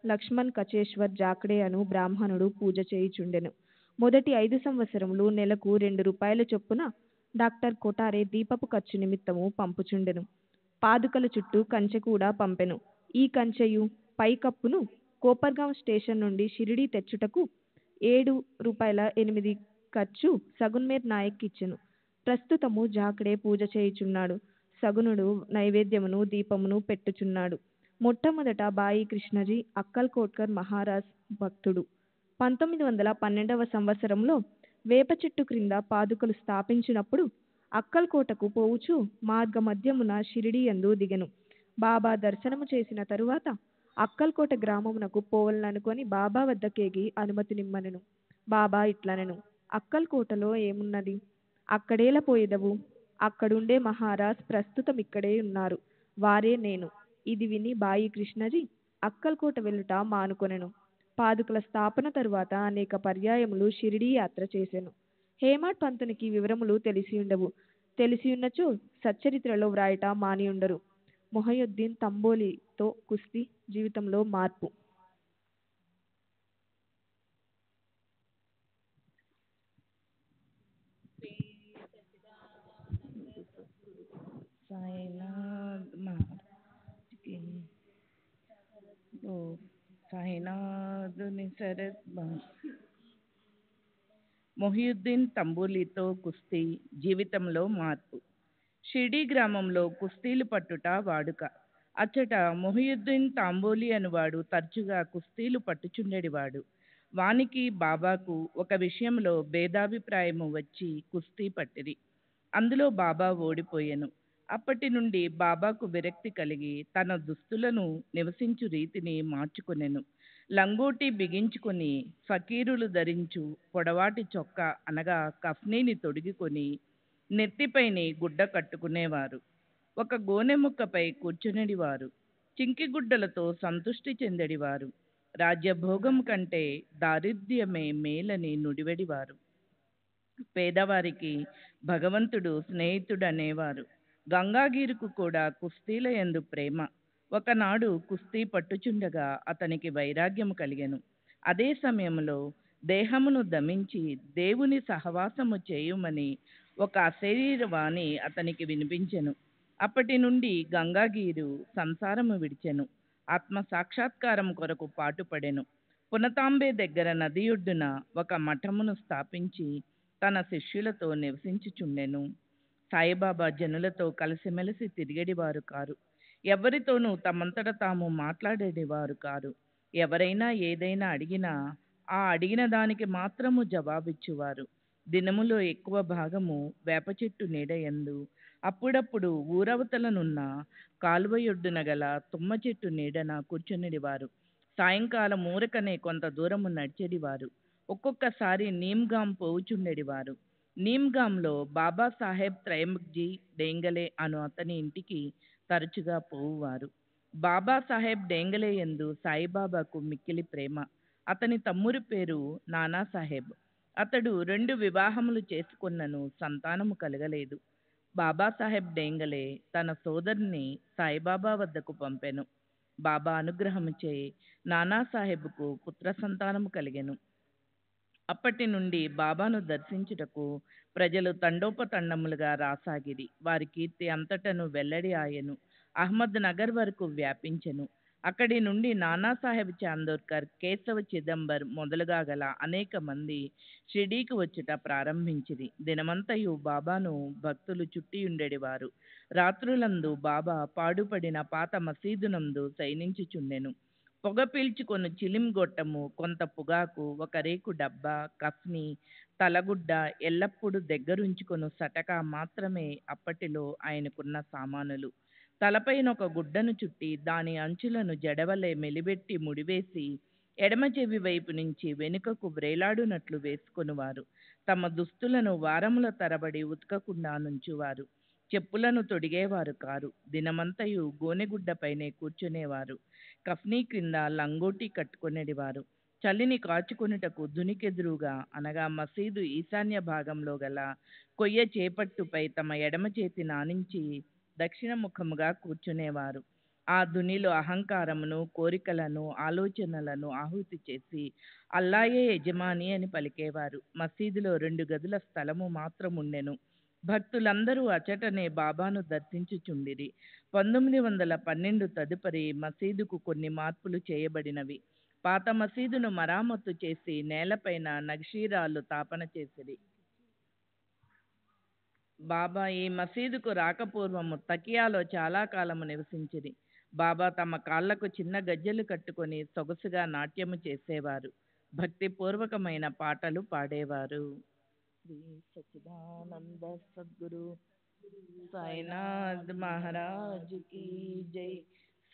లక్ష్మణ్ కచేశ్వర్ జాక్డే అను బ్రాహ్మణుడు పూజ చేయుచుండెను. మొదటి 5 సంవత్సరములు నెలకు 2 రూపాయల చొప్పున డాక్టర్ కొటారే దీపపు ఖర్చు నిమిత్తము పంపుచుండెను. పాదుకల చుట్టూ కంచె కూడా పంపెను. ఈ కంచెయు పైకప్పును కోపర్గాం స్టేషన్ నుండి షిరిడీ తెచ్చుటకు 7 రూపాయల 8 ఖర్చు సగున్మేర్ నాయక్ ఇచ్చెను. ప్రస్తుతము జాకడే పూజ చేయుచున్నాడు. సగునుడు నైవేద్యమును దీపమును పెట్టుచున్నాడు. మొట్టమొదట బాయి కృష్ణజీ అక్కల్ కోట్కర్ మహారాజ్ భక్తుడు. 1912వ సంవత్సరంలో వేప చెట్టు క్రింద పాదుకలు స్థాపించినప్పుడు అక్కల్ కోటకు పోవుచు మార్గ మధ్యమున షిరిడీ యందు దిగెను. బాబా దర్శనము చేసిన తరువాత అక్కల్కోట గ్రామమునకు పోవలననుకొని బాబా వద్దకేగి అనుమతినిమ్మనెను. బాబా ఇట్లనెను, అక్కల్కోటలో ఏమున్నది? అక్కడేల పోయేదవు? అక్కడుండే మహారాజ్ ప్రస్తుతం ఇక్కడే ఉన్నారు. వారే నేను. ఇది విని బాయి కృష్ణజీ అక్కల్కోట వెళ్ళుట మానుకొనెను. పాదుకల స్థాపన తరువాత అనేక పర్యాయములు షిరిడీ యాత్ర చేసెను. హేమాడ్ పంతునికి వివరములు తెలిసియున్నచో సచ్చరిత్రలో వ్రాయట మానియుండరు. మొహయుద్దీన్ తంబోలితో కుస్తీ, జీవితంలో మార్పు. మొహియుద్దీన్ తంబూలితో కుస్తీ, జీవితంలో మార్పు. షిరిడీ గ్రామంలో కుస్తీలు పట్టుట వాడుక. అచ్చట మొహియుద్దీన్ తాంబోలి అనువాడు తరచుగా కుస్తీలు పట్టుచుండెడివాడు. వానికి బాబాకు ఒక విషయంలో భేదాభిప్రాయము వచ్చి కుస్తీ పట్టిరి. అందులో బాబా ఓడిపోయెను. అప్పటి నుండి బాబాకు విరక్తి కలిగి తన దుస్తులను నివసించు రీతిని మార్చుకొనెను. లంగోటి బిగించుకొని ఫకీరులు ధరించు పొడవాటి చొక్కా అనగా కఫ్నీని తొడిగికొని నెత్తిపైని గుడ్డ కట్టుకునేవారు. ఒక గోనె ముక్కపై కూర్చునేడివారు. చింకిగుడ్డలతో సంతృష్టి చెందెడివారు. రాజ్యభోగం కంటే దారిద్ర్యమే మేలని నుడివెడివారు. పేదవారికి భగవంతుడు స్నేహితుడనేవారు. గంగాగీరుకు కూడా కుస్తీల యందు ప్రేమ. ఒకనాడు కుస్తీ పట్టుచుండగా అతనికి వైరాగ్యము కలిగెను. అదే సమయంలో దేహమును దమించి దేవుని సహవాసము చేయుమని ఒక అశరీరవాణి అతనికి వినిపించెను. అప్పటి నుండి గంగాగీరు సంసారము విడిచెను. ఆత్మ సాక్షాత్కారం కొరకు పాటుపడెను. పునతాంబే దగ్గర నది ఒడ్డున ఒక మఠమును స్థాపించి తన శిష్యులతో నివసించుచుండెను. సాయిబాబా జనులతో కలిసిమెలిసి తిరిగేడివారు కారు. ఎవరితోనూ తమంతట తాము మాట్లాడేడివారు కారు. ఎవరైనా ఏదైనా అడిగినా ఆ అడిగిన దానికి మాత్రము జవాబిచ్చువారు. దినములో ఎక్కువ భాగము వేప చెట్టు నీడయందు, అప్పుడప్పుడు ఊరవతలనున్న కాలువయొడ్డున గల తుమ్మ చెట్టు నీడన కూర్చునిడివారు. సాయంకాలం ఊరకనే కొంత దూరము నడిచెడివారు. ఒక్కొక్కసారి నీమ్గాం పోవుచుండెడివారు. నీమ్గాంలో బాబాసాహెబ్ త్రయంబక్జీ డేంగలే అను అతని ఇంటికి తరచుగా పోవువారు. బాబాసాహెబ్ డేంగలే యందు సాయిబాబాకు మిక్కిలి ప్రేమ. అతని తమ్మురి పేరు నానాసాహెబ్. అతడు 2 వివాహములు చేసుకున్నను సంతానము కలగలేదు. బాబాసాహెబ్ డేంగలే తన సోదరుని సాయిబాబా వద్దకు పంపెను. బాబా అనుగ్రహముచే నానాసాహెబ్కు పుత్ర సంతానము కలిగెను. అప్పటి నుండి బాబాను దర్శించుటకు ప్రజలు తండోపతండములుగా రాసాగిరి. వారి కీర్తి అంతటను వెల్లడి ఆయెను. అహ్మద్ నగర్ వరకు వ్యాపించెను. అక్కడి నుండి నానాసాహెబ్ చాందోర్కర్, కేశవ చిదంబర్ మొదలుగా గల అనేక మంది షిర్డీకి వచ్చుట ప్రారంభించిరి. దినమంతయు బాబాను భక్తులు చుట్టియుండెడివారు. రాత్రులందు బాబా పాడుపడిన పాత మసీదునందు శయనించుచుండెను. పొగ పీల్చుకొను చిలిం గొట్టము, కొంత పొగాకు, ఒక రేకు డబ్బా, కఫ్ని, తలగుడ్డ, ఎల్లప్పుడూ దగ్గరుంచుకొను సటక మాత్రమే అప్పటిలో ఆయనకున్న సామానులు. తలపైన ఒక గుడ్డను చుట్టి దాని అంచులను జడవలే మెలిబెట్టి ముడివేసి ఎడమ చెవి వైపు నుంచి వెనుకకు వ్రేలాడునట్లు వేసుకొనువారు. తమ దుస్తులను వారముల తరబడి ఉతకకుండా నుంచువారు. చెప్పులను తొడిగేవారు కారు. దినమంతయు గోనెగుడ్డపైనే కూర్చునేవారు. కఫ్నీ క్రింద లంగోటి కట్టుకొనేడివారు. చలిని కాచుకొనుటకు దునికెదురుగా అనగా మసీదు ఈశాన్య భాగంలో గల కొయ్య చేపట్టుపై తమ ఎడమ చేతి నానించి దక్షిణ ముఖముగా కూర్చునేవారు. ఆ దునిలో అహంకారమును, కోరికలను, ఆలోచనలను ఆహుతి చేసి అల్లాయే యజమాని అని పలికేవారు. మసీదులో 2 గదుల స్థలము మాత్రం ఉండెను. భక్తులందరూ అచటనే బాబాను దర్శించుచుండిరి. 1912 తదుపరి మసీదుకు కొన్ని మార్పులు చేయబడినవి. పాత మసీదును మరామత్తు చేసి నేలపైన నగిషీరాలు తాపన చేసిరి. బాబా ఈ మసీదుకు రాకపూర్వము తకియాలో చాలా కాలము నివసించిరి. బాబా తమ కాళ్లకు చిన్న గజ్జెలు కట్టుకొని సొగసుగా నాట్యము చేసేవారు. భక్తిపూర్వకమైన పాటలు పాడేవారు. శ్రీ సచ్చిదానంద సద్గురు సాయినాథ్ మహారాజ్ కీ జై.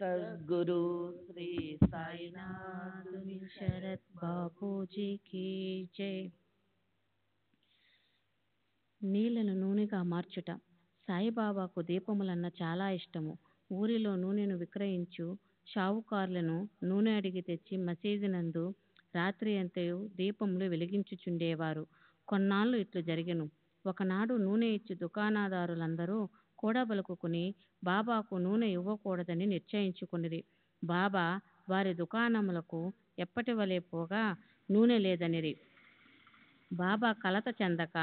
సద్గురు శ్రీ సాయినాథ్ శరత్ బాపూజీకి జై. నీళ్లను నూనెగా మార్చుట. సాయిబాబాకు దీపములన్న చాలా ఇష్టము. ఊరిలో నూనెను విక్రయించు షావుకారులను నూనె అడిగి తెచ్చి మసీదునందు రాత్రి అంతయు దీపములు వెలిగించుచుండేవారు. కొన్నాళ్ళు ఇట్లు జరిగెను. ఒకనాడు నూనె ఇచ్చి దుకాణదారులందరూ కూడబలుకుని బాబాకు నూనె ఇవ్వకూడదని నిశ్చయించుకునిరి. బాబా వారి దుకాణములకు ఎప్పటి వలె పోగా నూనె లేదనిరి. బాబా కలత చెందక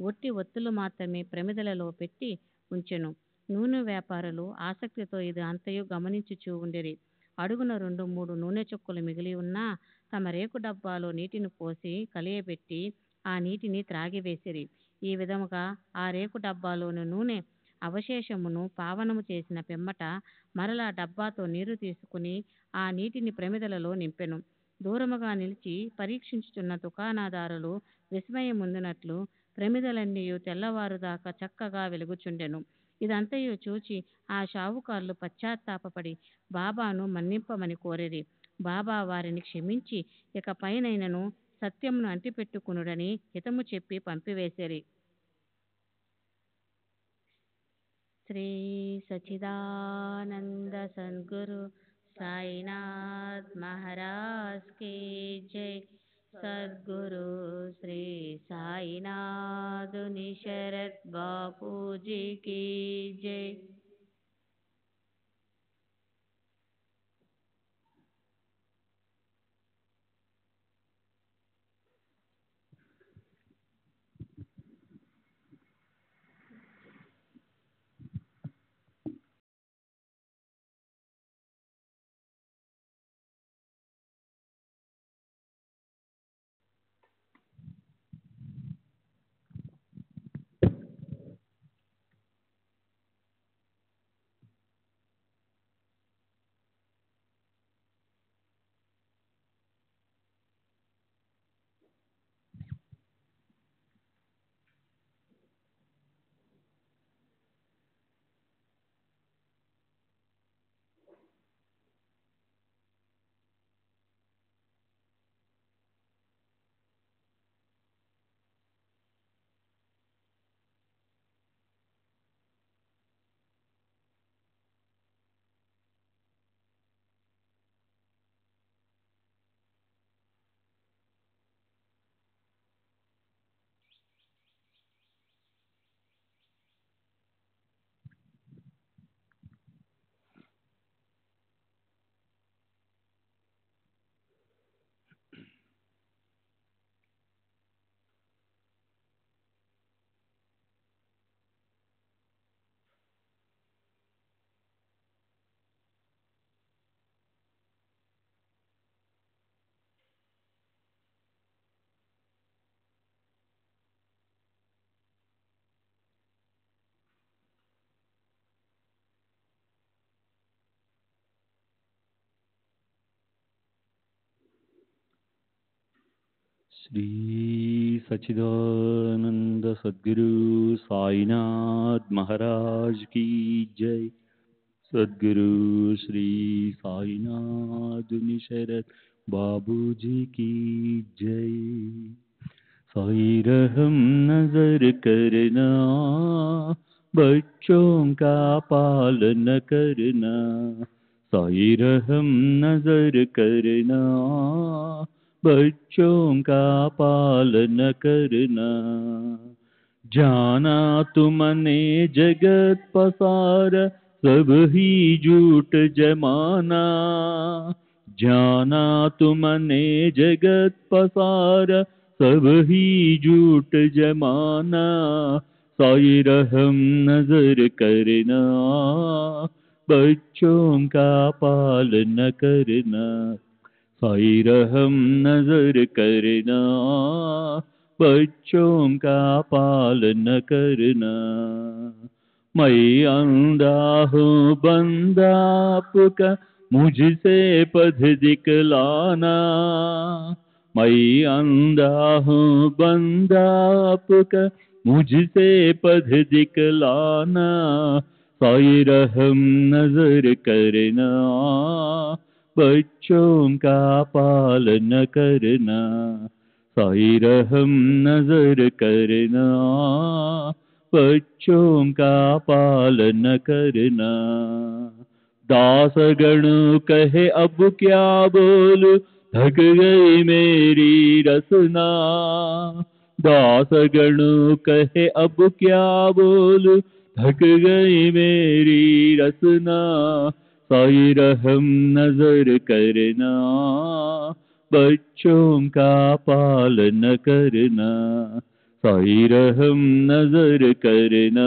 ఒట్టి ఒత్తులు మాత్రమే ప్రమిదలలో పెట్టి ఉంచెను. నూనె వ్యాపారులు ఆసక్తితో ఇది అంతయు గమనించుచూ ఉండిరి. అడుగున 2-3 నూనె చుక్కలు మిగిలి ఉన్నా తమ రేకు డబ్బాలో నీటిని పోసి కలియబెట్టి ఆ నీటిని త్రాగివేసిరి. ఈ విధముగా ఆ రేకు డబ్బాలోని నూనె అవశేషమును పావనము చేసిన పిమ్మట మరలా డబ్బాతో నీరు తీసుకుని ఆ నీటిని ప్రమిదలలో నింపెను. దూరముగా నిలిచి పరీక్షించుచున్న దుకాణదారులు విస్మయముందినట్లు ప్రమిదలన్నీయు తెల్లవారుదాకా చక్కగా వెలుగుచుండెను. ఇదంతయు చూచి ఆ షావుకారులు పశ్చాత్తాపపడి బాబాను మన్నింపమని కోరిరి. బాబా వారిని క్షమించి ఇక పైనైనను సత్యమును అంటిపెట్టుకునుడని హితము చెప్పి పంపివేసిరి. శ్రీ సచ్చిదానంద సద్గురు సాయినాథ్ మహారాజ్ కీ జై. సద్గురు శ్రీ సాయినాథుని శరత్ బాపూజీకి జై. श्री सच्चिदानंद सद्गुरु साईनाथ महाराज की जय. सद्गुरु श्री साईनाथ शरद बाबूजी की जय. साई रहम नजर करना, बच्चों का पालन करना. साई रहम नजर करना, बच्चों का पालन करना. जाना तुमने जगत पसार, सब ही झूठ जमाना. जाना तुमने जगत पसार, सब ही झूठ जमाना. साई रहम नजर करना, बच्चों का पालन करना. साई रहम नजर करना, बच्चों का पालन करना. मैं अंधा हूँ बंदा आपका, मुझसे पथ दिखलाना. मैं अंधा हूँ बंदा आपका, मुझसे पथ दिखलाना. साई रहम नजर करना, बच्चों का पालन करना. साई रहम नजर करना, बच्चों का पालन करना. दास गण कहे अब क्या बोलूं, थक गई मेरी रसना. दास गण कहे अब क्या बोलूं, थक गई मेरी रसना. साई रहम नजर करना, बच्चों का पालन करना. साई रहम नजर करना,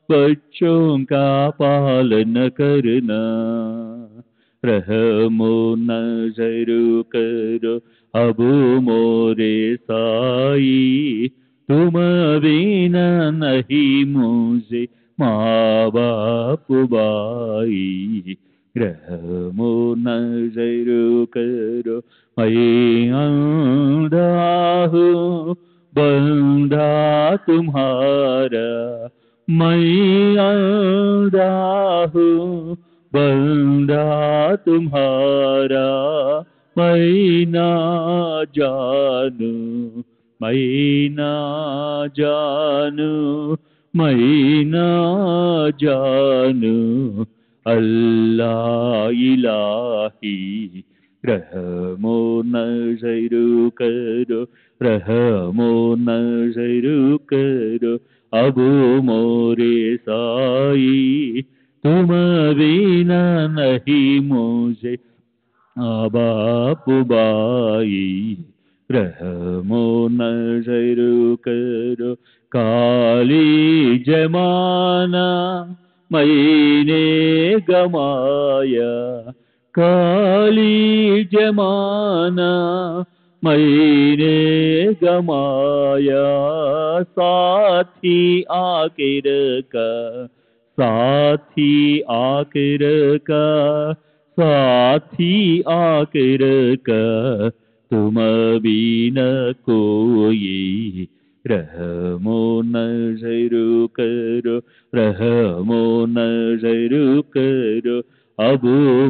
बच्चों का पालन करना. रहमो नजर करो अब मोरे साई, तुम बिना नहीं मुझे माँ बाप भाई. रहमो नजर करो मैं अंधा हूँ बंदा तुम्हारा. मैं अंधा हूँ बंदा तुम्हारा. मैं ना जानू, मैं ना जानू, मैं ना जानू. अल्लाह इलाही रहमो नजर करो, रहमो नजर करो, अब मोरे साई तुम बिना नहीं मुझे बाप बाई। रहमो नजर करो, काली जमाना मैंने गमाया, काली जमाना मैंने गमाया, साथी आखिर का, साथी आखिर का, साथी आखिर का तुम बिना कोई। रहमो नजर करो, रहमो नजर करो, अब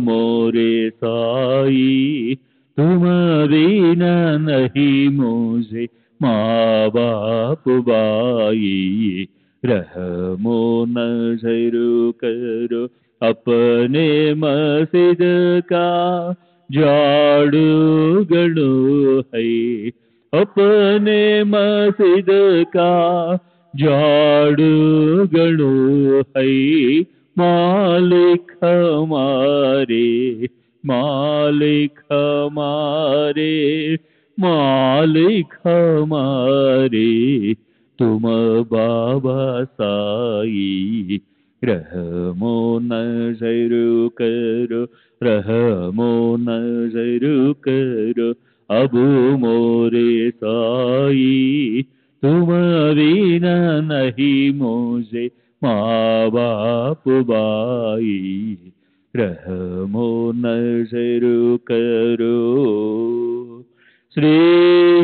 मोरे साई तुम बिना नहीं मुझे माँ बाप बाई। रहमो नजर करो, अपने मस्जिद का झाड़ू गड़ो है, अपने मस्जिद का झाड़ू गड़ो है, मालिक हमारे, मालिक हमारे, मालिक हमारे तुम बाबा साई। रहमो नजर करो, रहमो नजर करो, अब मोरे साई तुम बिना नहीं मुझे माँ बाप बाई। रहमो नजर करो। श्री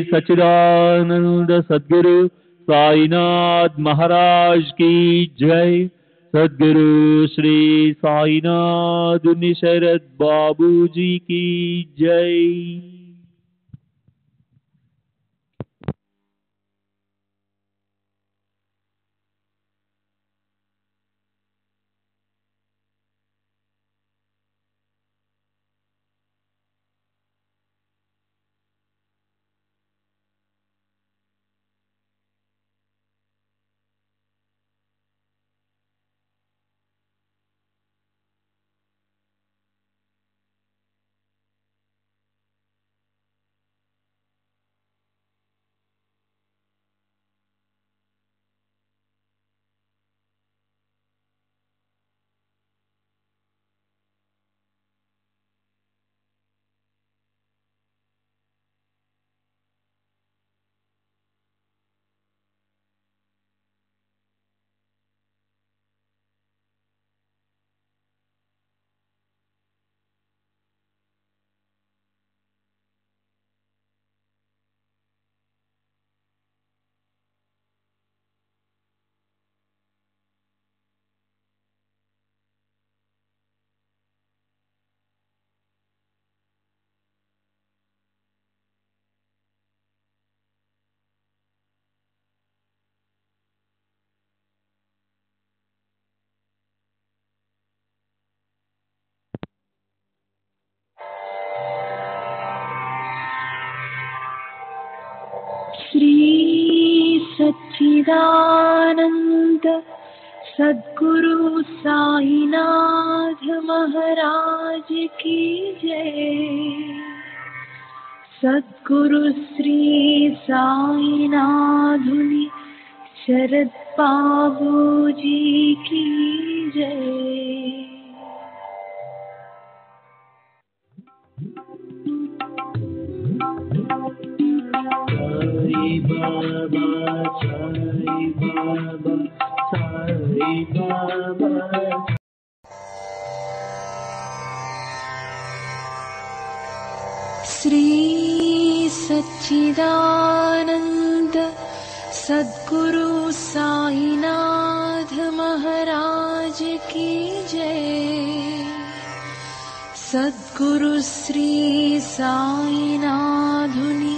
सच्चिदानंद सद्गुरु साईनाथ महाराज की जय। सद्गुरु श्री साईनाथ निशरद बाबू जी की जय। श्री सच्चिदानंद सद्गुरु साईनाथ महाराज की जय। सद्गुरु श्री साईनाथुनि शरद बाबू जी की जय। साई बाबा, साई बाबा, साई बाबा। श्री सच्चिदानंद सद्गुरु साईनाथ महाराज की जय। सद्गुरु श्री साईनाथुनि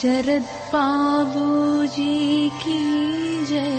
शरद बाबू जी की जय।